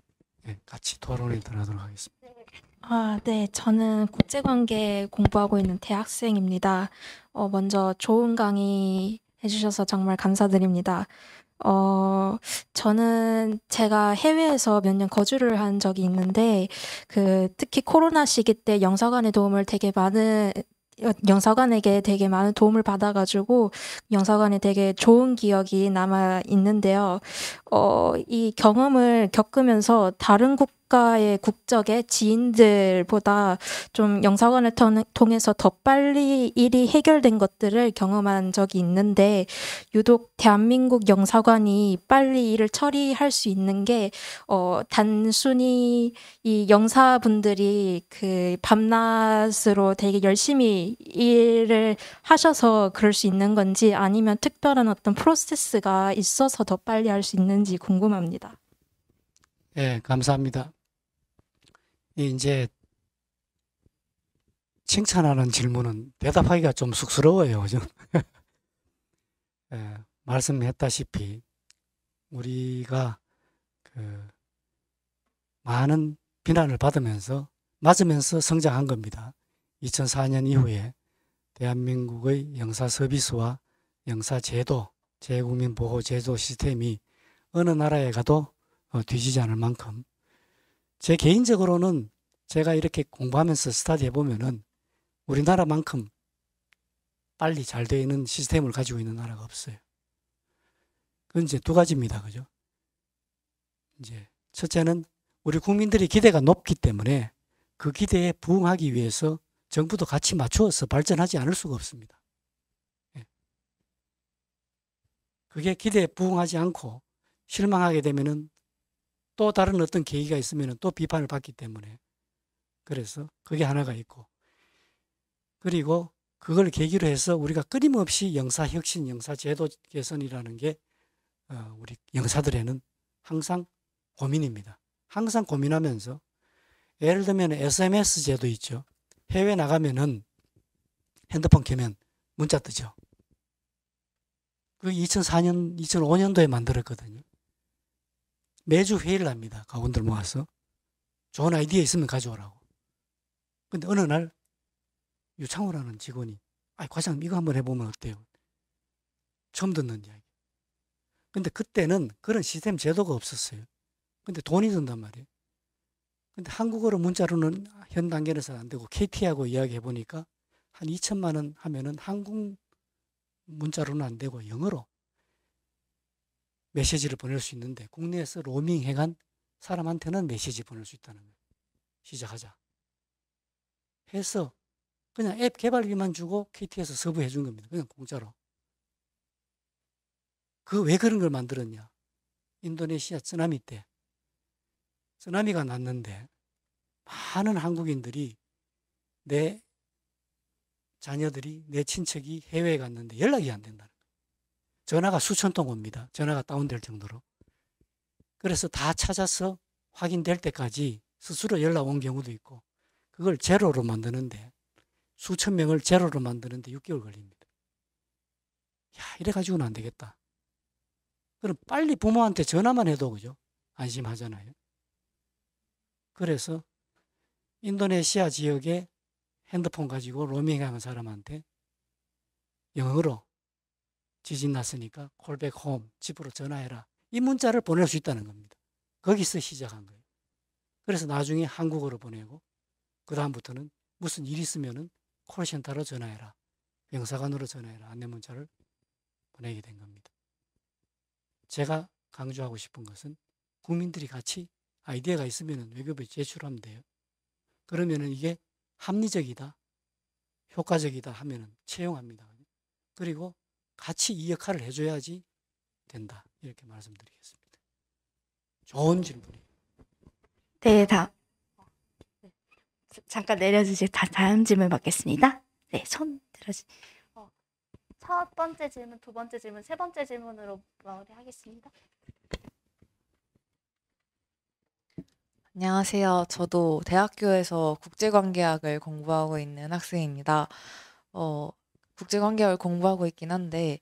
같이 토론에 들어가도록 하겠습니다.
네. 저는 국제관계 공부하고 있는 대학생입니다. 먼저 좋은 강의 해주셔서 정말 감사드립니다. 저는 제가 해외에서 몇 년 거주를 한 적이 있는데, 특히 코로나 시기 때 영사관에게 되게 많은 도움을 받아가지고 영사관에 되게 좋은 기억이 남아 있는데요. 이 경험을 겪으면서 다른 국가의 국적의 지인들보다 좀 영사관을 통해서 더 빨리 일이 해결된 것들을 경험한 적이 있는데, 유독 대한민국 영사관이 빨리 일을 처리할 수 있는 게 단순히 이 영사분들이 밤낮으로 되게 열심히 일을 하셔서 그럴 수 있는 건지, 아니면 특별한 어떤 프로세스가 있어서 더 빨리 할 수 있는지 궁금합니다.
네, 감사합니다. 이제 칭찬하는 질문은 대답하기가 좀 쑥스러워요. 그죠? 말씀했다시피 우리가 많은 비난을 맞으면서 성장한 겁니다. 2004년 이후에 대한민국의 영사 서비스와 영사 제도, 재국민 보호 제도 시스템이 어느 나라에 가도 뒤지지 않을 만큼, 제 개인적으로는 제가 이렇게 공부하면서 스터디해 보면은 우리나라만큼 빨리 잘 되어 있는 시스템을 가지고 있는 나라가 없어요. 그건 이제 두 가지입니다. 그죠? 이제 첫째는 우리 국민들의 기대가 높기 때문에 그 기대에 부응하기 위해서 정부도 같이 맞추어서 발전하지 않을 수가 없습니다. 그게 기대에 부응하지 않고 실망하게 되면은 또 다른 어떤 계기가 있으면 또 비판을 받기 때문에, 그래서 그게 하나가 있고, 그리고 그걸 계기로 해서 우리가 끊임없이 영사혁신, 영사제도 개선이라는 게 우리 영사들에는 항상 고민입니다. 항상 고민하면서, 예를 들면 SMS 제도 있죠. 해외 나가면은 핸드폰 켜면 문자 뜨죠. 그 2004년, 2005년도에 만들었거든요. 매주 회의를 합니다. 가원들 모아서. 좋은 아이디어 있으면 가져오라고. 근데 어느 날 유창호라는 직원이, 과장님 이거 한번 해보면 어때요? 처음 듣는 이야기. 근데 그때는 그런 시스템 제도가 없었어요. 근데 돈이 든단 말이에요. 근데 한국어로 문자로는 현 단계에서는 안 되고, KT하고 이야기해 보니까 한 2천만 원 하면은 한국 문자로는 안 되고 영어로 메시지를 보낼 수 있는데, 국내에서 로밍 해간 사람한테는 메시지 보낼 수 있다는 거예요. 시작하자 해서 그냥 앱 개발비만 주고 KT에서 서브해 준 겁니다. 그냥 공짜로. 왜 그런 걸 만들었냐? 인도네시아 쓰나미 때 쓰나미가 났는데 많은 한국인들이 내 자녀들이 내 친척이 해외에 갔는데 연락이 안 된다는 거예요. 전화가 수천 통 옵니다. 전화가 다운될 정도로. 그래서 다 찾아서 확인될 때까지 스스로 연락 온 경우도 있고 그걸 제로로 만드는데 수천 명을 제로로 만드는데 6개월 걸립니다. 야, 이래가지고는 안 되겠다. 그럼 빨리 부모한테 전화만 해도 그죠? 안심하잖아요. 그래서 인도네시아 지역에 핸드폰 가지고 로밍하는 사람한테 영어로 지진 났으니까 콜백 홈, 집으로 전화해라. 이 문자를 보낼 수 있다는 겁니다. 거기서 시작한 거예요. 그래서 나중에 한국어로 보내고 그 다음부터는 무슨 일 있으면은 콜센터로 전화해라. 영사관으로 전화해라. 안내 문자를 보내게 된 겁니다. 제가 강조하고 싶은 것은 국민들이 같이 아이디어가 있으면 외교부에 제출하면 돼요. 그러면은 이게 합리적이다, 효과적이다 하면은 채용합니다. 그리고 같이 이 역할을 해줘야지 된다. 이렇게 말씀드리겠습니다. 좋은 질문이에요.
네, 잠깐 내려주실 다음 질문 받겠습니다. 네, 손 들어주세요. 첫 번째 질문, 두 번째 질문, 세 번째 질문으로 마무리하겠습니다.
안녕하세요. 저도 대학교에서 국제관계학을 공부하고 있는 학생입니다. 국제관계학을 공부하고 있긴 한데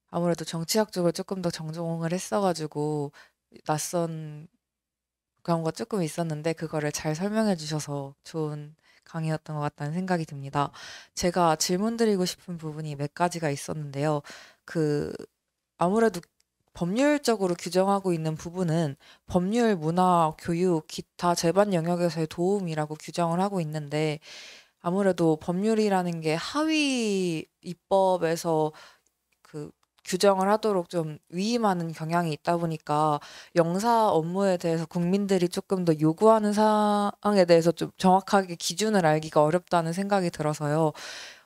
아무래도 정치학 쪽을 조금 더 전공을 했어가지고 낯선 경우가 조금 있었는데 그거를 잘 설명해 주셔서 좋은 강의였던 것 같다는 생각이 듭니다. 제가 질문 드리고 싶은 부분이 몇 가지가 있었는데요. 아무래도 법률적으로 규정하고 있는 부분은 법률, 문화, 교육, 기타 제반 영역에서의 도움이라고 규정을 하고 있는데 아무래도 법률이라는 게 하위 입법에서 규정을 하도록 좀 위임하는 경향이 있다 보니까 영사 업무에 대해서 국민들이 조금 더 요구하는 사항에 대해서 좀 정확하게 기준을 알기가 어렵다는 생각이 들어서요.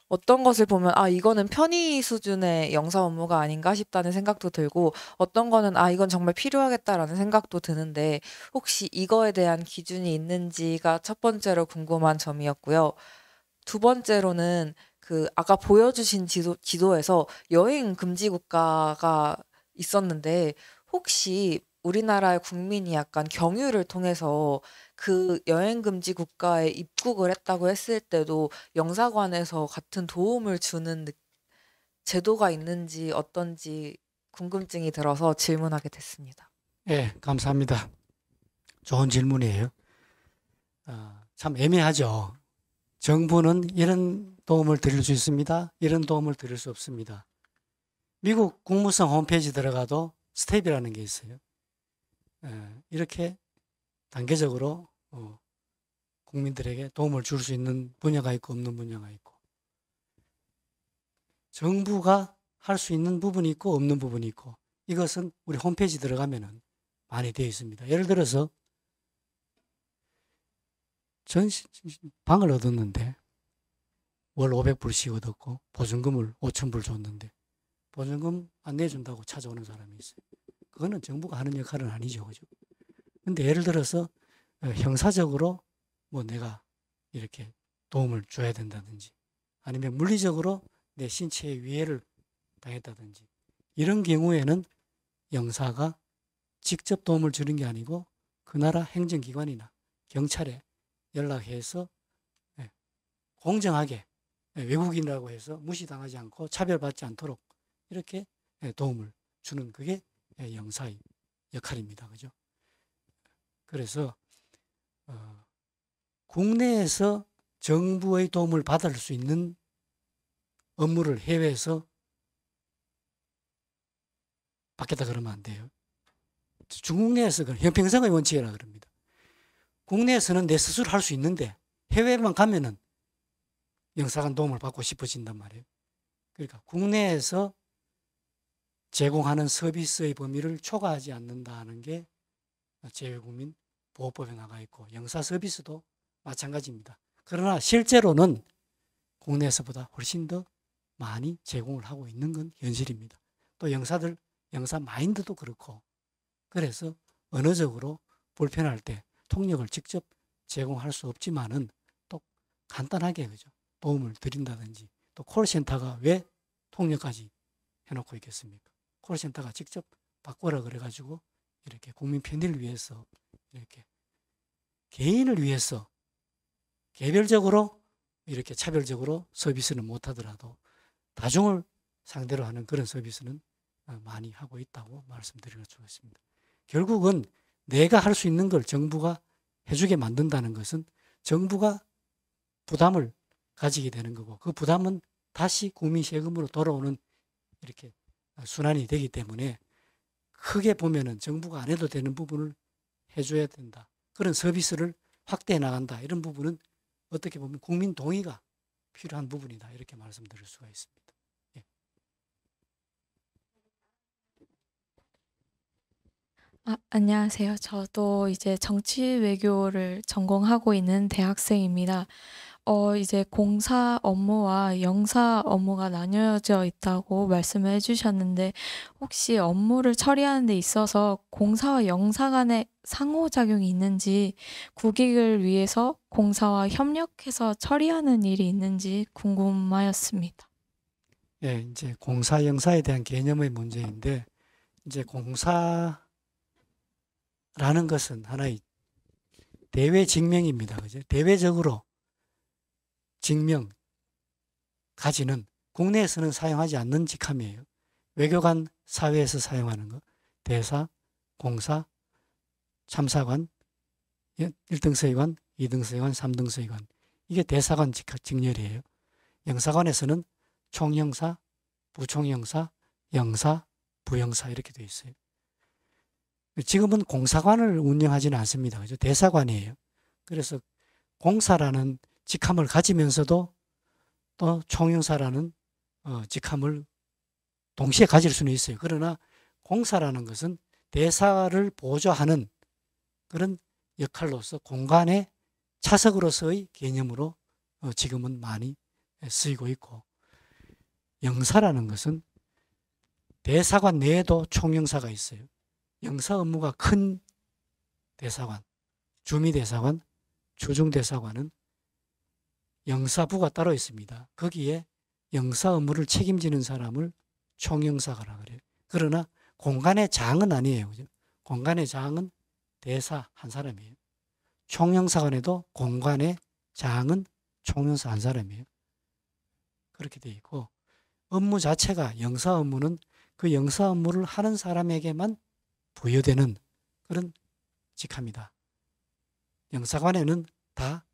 어떤 것을 보면 이거는 편의 수준의 영사 업무가 아닌가 싶다는 생각도 들고 어떤 거는 이건 정말 필요하겠다라는 생각도 드는데 혹시 이거에 대한 기준이 있는지가 첫 번째로 궁금한 점이었고요. 두 번째로는 아까 보여주신 지도에서 여행 금지 국가가 있었는데 혹시 우리나라의 국민이 약간 경유를 통해서 그 여행 금지 국가에 입국을 했다고 했을 때도 영사관에서 같은 도움을 주는 제도가 있는지 어떤지 궁금증이 들어서 질문하게 됐습니다.
네, 감사합니다. 좋은 질문이에요. 참 애매하죠. 정부는 이런 도움을 드릴 수 있습니다. 이런 도움을 드릴 수 없습니다. 미국 국무성 홈페이지 들어가도 스텝이라는 게 있어요. 이렇게 단계적으로 국민들에게 도움을 줄 수 있는 분야가 있고 없는 분야가 있고 정부가 할 수 있는 부분이 있고 없는 부분이 있고 이것은 우리 홈페이지 들어가면은 많이 되어 있습니다. 예를 들어서 방을 얻었는데 월 500불씩 얻었고 보증금을 5,000불 줬는데 보증금 안 내준다고 찾아오는 사람이 있어요. 그거는 정부가 하는 역할은 아니죠. 그죠? 근데 예를 들어서 형사적으로 내가 이렇게 도움을 줘야 된다든지 아니면 물리적으로 내 신체에 위해를 당했다든지 이런 경우에는 영사가 직접 도움을 주는 게 아니고 그 나라 행정기관이나 경찰에 연락해서 공정하게 외국인이라고 해서 무시당하지 않고 차별받지 않도록 이렇게 도움을 주는 그게 영사의 역할입니다. 그죠? 그래서 국내에서 정부의 도움을 받을 수 있는 업무를 해외에서 받겠다 그러면 안 돼요. 중국 내에서 형평성의 원칙이라 그럽니다. 국내에서는 내 스스로 할 수 있는데 해외만 가면은 영사관 도움을 받고 싶어진단 말이에요. 그러니까 국내에서 제공하는 서비스의 범위를 초과하지 않는다는 게 재외국민 보호법에 나가 있고 영사 서비스도 마찬가지입니다. 그러나 실제로는 국내에서보다 훨씬 더 많이 제공을 하고 있는 건 현실입니다. 또 영사 마인드도 그렇고 그래서 언어적으로 불편할 때 통역을 직접 제공할 수 없지만은 또 간단하게 그죠? 도움을 드린다든지 또 콜센터가 왜 통역까지 해놓고 있겠습니까? 콜센터가 직접 바꾸라 그래가지고 이렇게 국민 편의를 위해서 이렇게 개인을 위해서 개별적으로 이렇게 차별적으로 서비스는 못하더라도 다중을 상대로 하는 그런 서비스는 많이 하고 있다고 말씀드릴 수가 있습니다. 결국은 내가 할 수 있는 걸 정부가 해주게 만든다는 것은 정부가 부담을 가지게 되는 거고 그 부담은 다시 국민 세금으로 돌아오는 이렇게 순환이 되기 때문에 크게 보면은 정부가 안 해도 되는 부분을 해줘야 된다. 그런 서비스를 확대해 나간다. 이런 부분은 어떻게 보면 국민 동의가 필요한 부분이다. 이렇게 말씀드릴 수가 있습니다. 예.
안녕하세요. 저도 이제 정치 외교를 전공하고 있는 대학생입니다. 이제 공사 업무와 영사 업무가 나뉘어져 있다고 말씀을 해주셨는데 혹시 업무를 처리하는 데 있어서 공사와 영사 간의 상호작용이 있는지 국익을 위해서 공사와 협력해서 처리하는 일이 있는지 궁금하였습니다.
예, 이제 공사 영사에 대한 개념의 문제인데 이제 공사라는 것은 하나의 대외 직명입니다. 그죠? 대외적으로 직명 가지는 국내에서는 사용하지 않는 직함이에요. 외교관 사회에서 사용하는 거, 대사, 공사, 참사관, 1등 서기관, 2등 서기관, 3등 서기관. 이게 대사관 직렬이에요. 영사관에서는 총영사, 부총영사, 영사, 부영사 이렇게 되어 있어요. 지금은 공사관을 운영하지는 않습니다. 그죠? 대사관이에요. 그래서 공사라는 직함을 가지면서도 또 총영사라는 직함을 동시에 가질 수는 있어요. 그러나 공사라는 것은 대사를 보조하는 그런 역할로서 공간의 차석으로서의 개념으로 지금은 많이 쓰이고 있고, 영사라는 것은 대사관 내에도 총영사가 있어요. 영사 업무가 큰 대사관, 주미대사관, 주중대사관은 영사부가 따로 있습니다. 거기에 영사 업무를 책임지는 사람을 총영사가 그래요. 그러나 공간의 장은 아니에요. 그죠? 공간의 장은 대사 한 사람이에요. 총영사관에도 공간의 장은 총영사 한 사람이에요. 그렇게 되어 있고, 업무 자체가 영사 업무는 그 영사 업무를 하는 사람에게만 부여되는 그런 직함이다. 영사관에는 다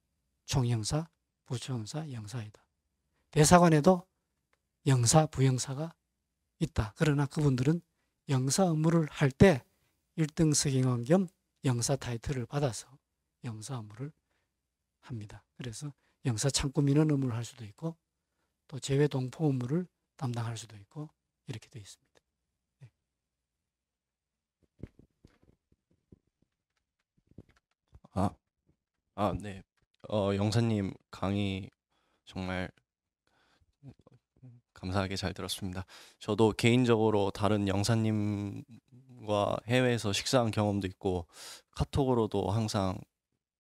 총영사, 부총영사, 영사이다. 대사관에도 영사, 부영사가 있다. 그러나 그분들은 영사 업무를 할 때 1등 서기관 겸 영사 타이틀을 받아서 영사 업무를 합니다. 그래서 영사 창구 민원 업무를 할 수도 있고 또 제외 동포 업무를 담당할 수도 있고 이렇게 되어 있습니다.
네. 영사님 강의 정말 감사하게 잘 들었습니다. 저도 개인적으로 다른 영사님과 해외에서 식사한 경험도 있고 카톡으로도 항상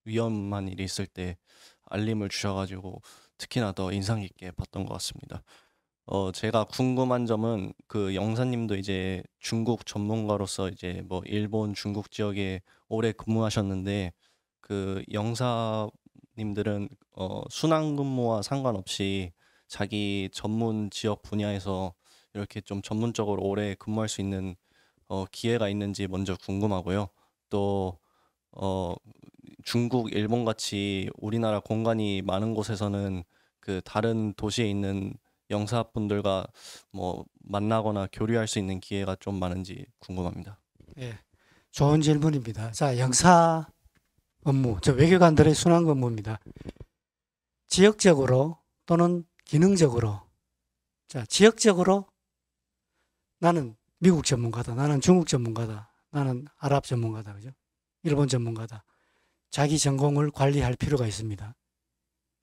위험한 일이 있을 때 알림을 주셔가지고 특히나 더 인상 깊게 봤던 것 같습니다. 제가 궁금한 점은 그 영사님도 이제 중국 전문가로서 이제 뭐 일본, 중국 지역에 오래 근무하셨는데 그 영사님들은 순환 근무와 상관없이 자기 전문 지역 분야에서 이렇게 좀 전문적으로 오래 근무할 수 있는 기회가 있는지 먼저 궁금하고요. 또 중국, 일본 같이 우리나라 공간이 많은 곳에서는 그 다른 도시에 있는 영사분들과 뭐 만나거나 교류할 수 있는 기회가 좀 많은지 궁금합니다.
네, 좋은 질문입니다. 자, 영사 업무, 저 외교관들의 순환 근무입니다. 지역적으로 또는 기능적으로, 자, 지역적으로 나는 미국 전문가다, 나는 중국 전문가다, 나는 아랍 전문가다, 그죠? 일본 전문가다. 자기 전공을 관리할 필요가 있습니다.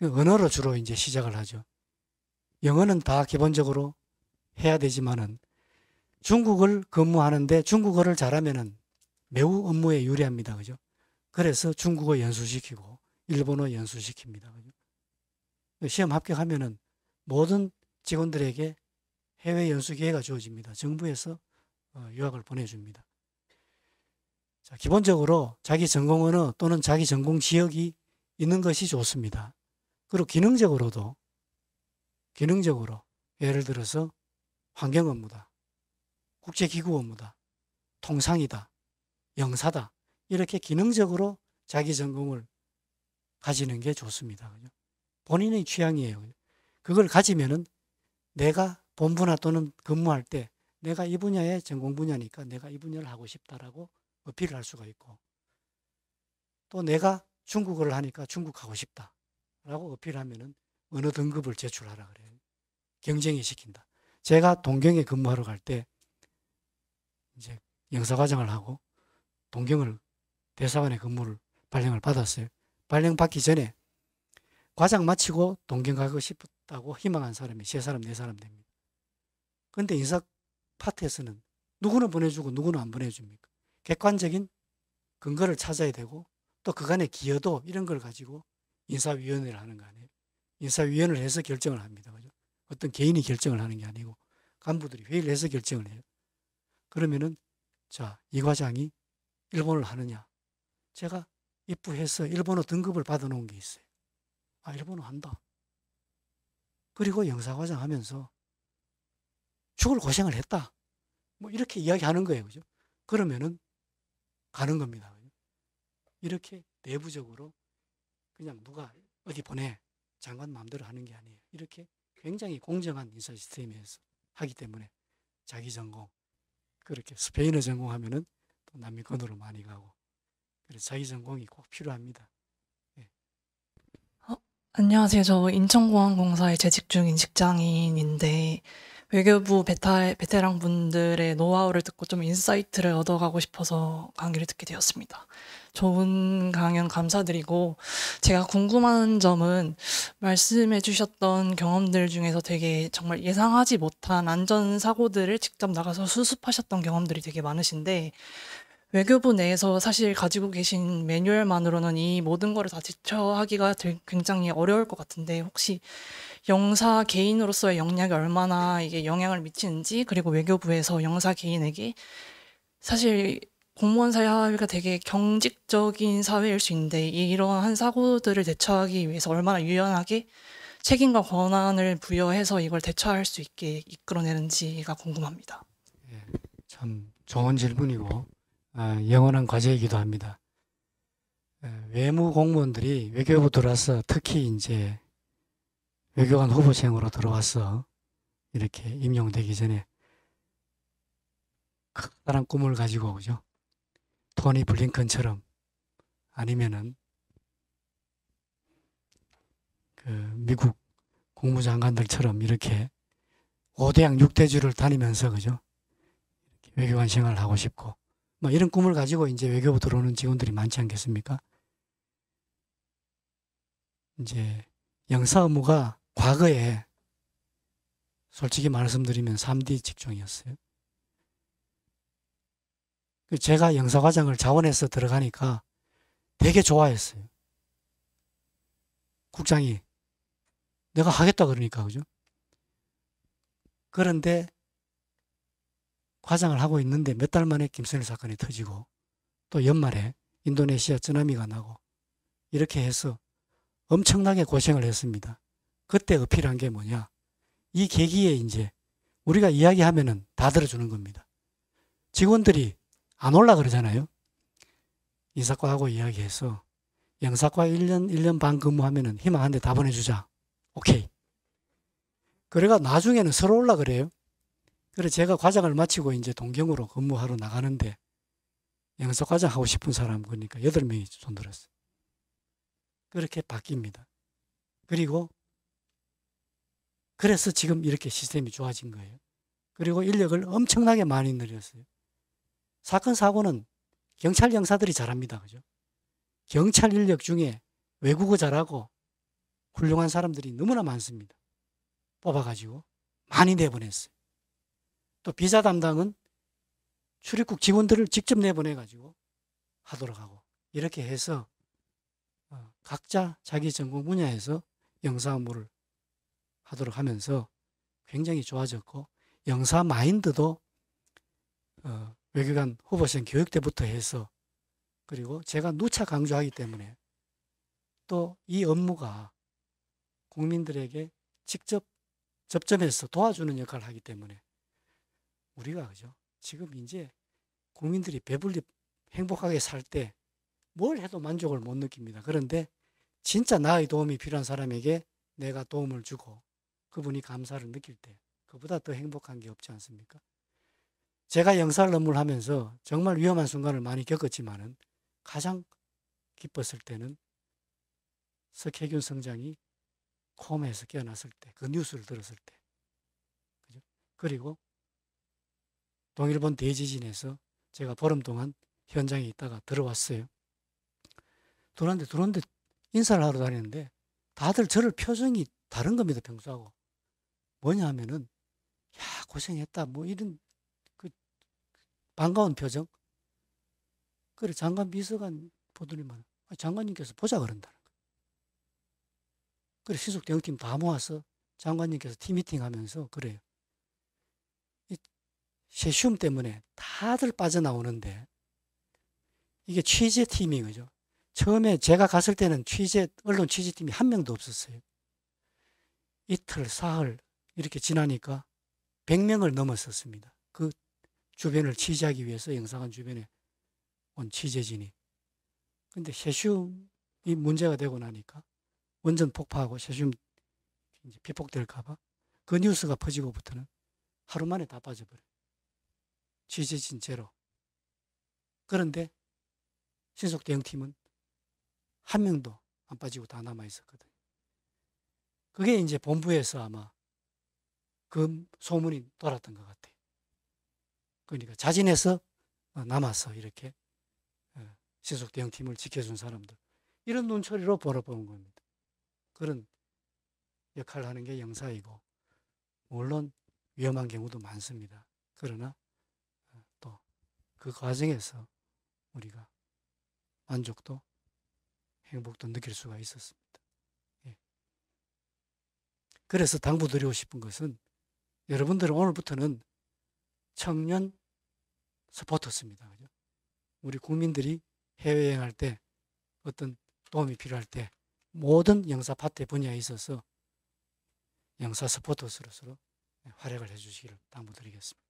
언어로 주로 이제 시작을 하죠. 영어는 다 기본적으로 해야 되지만은 중국을 근무하는데 중국어를 잘하면은 매우 업무에 유리합니다, 그죠? 그래서 중국어 연수시키고 일본어 연수시킵니다, 그죠? 시험 합격하면은 모든 직원들에게 해외 연수 기회가 주어집니다. 정부에서 유학을 보내줍니다. 자, 기본적으로 자기 전공 언어 또는 자기 전공 지역이 있는 것이 좋습니다. 그리고 기능적으로 예를 들어서 환경 업무다, 국제기구 업무다, 통상이다, 영사다, 이렇게 기능적으로 자기 전공을 가지는 게 좋습니다. 그죠? 본인의 취향이에요. 그죠? 그걸 가지면은 내가 본부나 또는 근무할 때 내가 이 분야의 전공 분야니까 내가 이 분야를 하고 싶다라고 어필을 할 수가 있고, 또 내가 중국어를 하니까 중국 하고 싶다라고 어필하면은 어느 등급을 제출하라 그래요. 경쟁이 시킨다. 제가 동경에 근무하러 갈 때 이제 영사과정을 하고 동경을 대사관의 근무를 발령을 받았어요. 발령 받기 전에 과장 마치고 동경 가고 싶다고 희망한 사람이 3사람, 4사람 됩니다. 그런데 인사 파트에서는 누구는 보내주고 누구는 안 보내줍니까? 객관적인 근거를 찾아야 되고 또 그간의 기여도 이런 걸 가지고 인사위원회를 하는 거 아니에요. 인사위원회를 해서 결정을 합니다. 그죠? 어떤 개인이 결정을 하는 게 아니고 간부들이 회의를 해서 결정을 해요. 그러면은 자, 이 과장이 일본어를 하느냐? 제가 입부해서 일본어 등급을 받아놓은 게 있어요. 아, 일본어 한다. 그리고 영사과장 하면서 죽을 고생을 했다. 뭐 이렇게 이야기하는 거예요. 그죠? 그러면은 가는 겁니다. 그죠? 이렇게 내부적으로 그냥 누가 어디 보내 장관 마음대로 하는 게 아니에요. 이렇게 굉장히 공정한 인사 시스템에서 하기 때문에 자기 전공, 그렇게 스페인어 전공하면은 또 남미권으로 많이 가고, 그래서 자기 전공이 꼭 필요합니다.
안녕하세요. 저 인천공항공사에 재직 중인 직장인인데 외교부 베테랑 분들의 노하우를 듣고 좀 인사이트를 얻어가고 싶어서 강의를 듣게 되었습니다. 좋은 강연 감사드리고, 제가 궁금한 점은 말씀해 주셨던 경험들 중에서 되게 정말 예상하지 못한 안전사고들을 직접 나가서 수습하셨던 경험들이 되게 많으신데, 외교부 내에서 사실 가지고 계신 매뉴얼만으로는 이 모든 거를 다 대처하기가 굉장히 어려울 것 같은데, 혹시 영사 개인으로서의 역량이 얼마나 이게 영향을 미치는지, 그리고 외교부에서 영사 개인에게 사실 공무원 사회가 되게 경직적인 사회일 수 있는데 이러한 사고들을 대처하기 위해서 얼마나 유연하게 책임과 권한을 부여해서 이걸 대처할 수 있게 이끌어내는지가 궁금합니다.
참 좋은 질문이고 영원한 과제이기도 합니다. 외무 공무원들이 외교부 들어와서 특히 이제 외교관 후보생으로 들어와서 이렇게 임용되기 전에 커다란 꿈을 가지고, 그죠? 토니 블링컨처럼 아니면은 그 미국 국무장관들처럼 이렇게 5대양 6대주를 다니면서, 그죠? 이렇게 외교관 생활을 하고 싶고, 뭐 이런 꿈을 가지고 이제 외교부 들어오는 직원들이 많지 않겠습니까? 이제 영사 업무가 과거에 솔직히 말씀드리면 3D 직종이었어요. 제가 영사과장을 자원해서 들어가니까 되게 좋아했어요. 국장이 내가 하겠다 그러니까, 그죠? 그런데 과장을 하고 있는데 몇 달 만에 김선일 사건이 터지고 또 연말에 인도네시아 쓰나미가 나고 이렇게 해서 엄청나게 고생을 했습니다. 그때 어필한 게 뭐냐? 이 계기에 이제 우리가 이야기하면은 다 들어주는 겁니다. 직원들이 안 올라 그러잖아요. 인사과하고 이야기해서 영사과 1년 반 근무하면은 희망 한 대 다 보내주자. 오케이. 그래가 나중에는 서로 올라 그래요. 그래서 제가 과장을 마치고 이제 동경으로 근무하러 나가는데 영사과장 하고 싶은 사람 그러니까 8명이 손들었어요. 그렇게 바뀝니다. 그리고 그래서 지금 이렇게 시스템이 좋아진 거예요. 그리고 인력을 엄청나게 많이 늘렸어요. 사건 사고는 경찰 영사들이 잘합니다. 그죠? 경찰 인력 중에 외국어 잘하고 훌륭한 사람들이 너무나 많습니다. 뽑아가지고 많이 내보냈어요. 또 비자 담당은 출입국 직원들을 직접 내보내가지고 하도록 하고, 이렇게 해서 각자 자기 전공 분야에서 영사 업무를 하도록 하면서 굉장히 좋아졌고 영사 마인드도 외교관 후보생 교육 때부터 해서 그리고 제가 누차 강조하기 때문에 또 이 업무가 국민들에게 직접 접점해서 도와주는 역할을 하기 때문에 우리가 그죠? 지금 이제 국민들이 배불리 행복하게 살 때 뭘 해도 만족을 못 느낍니다. 그런데 진짜 나의 도움이 필요한 사람에게 내가 도움을 주고 그분이 감사를 느낄 때 그보다 더 행복한 게 없지 않습니까? 제가 영사를 업무를 하면서 정말 위험한 순간을 많이 겪었지만은 가장 기뻤을 때는 석혜균 성장이 코마에서 깨어났을 때, 그 뉴스를 들었을 때. 그죠? 그리고 동일본 대지진에서 제가 보름 동안 현장에 있다가 들어왔어요. 들어왔는데 인사를 하러 다니는데 다들 저를 표정이 다른 겁니다, 평소하고. 뭐냐 하면은, 야, 고생했다. 뭐 이런 그 반가운 표정. 그래, 장관 비서관 보더니만, 장관님께서 보자 그런다는 거예요. 그래, 신속 대응팀 다 모아서 장관님께서 팀 미팅 하면서 그래요. 이 세슘 때문에 다들 빠져나오는데, 이게 취재팀이 그죠? 처음에 제가 갔을 때는 언론 취재팀이 한 명도 없었어요. 이틀, 사흘 이렇게 지나니까 100명을 넘었었습니다. 그 주변을 취재하기 위해서 영사관 주변에 온 취재진이. 근데 세슘이 문제가 되고 나니까 원전 폭파하고 세슘 이제 피폭될까봐 그 뉴스가 퍼지고부터는 하루 만에 다 빠져버려요. 취재진 제로. 그런데 신속 대응팀은 한 명도 안 빠지고 다 남아 있었거든요. 그게 이제 본부에서 아마 그 소문이 돌았던 것 같아요. 그러니까 자진해서 남아서 이렇게 신속 대응팀을 지켜준 사람들. 이런 눈초리로 벌어본 겁니다. 그런 역할을 하는 게 영사이고, 물론 위험한 경우도 많습니다. 그러나 또 그 과정에서 우리가 만족도, 행복도 느낄 수가 있었습니다. 예. 그래서 당부드리고 싶은 것은 여러분들은 오늘부터는 청년 서포터스입니다. 그죠? 우리 국민들이 해외여행할 때 어떤 도움이 필요할 때 모든 영사 파트 분야에 있어서 영사 서포터스로서 활약을 해주시기를 당부드리겠습니다.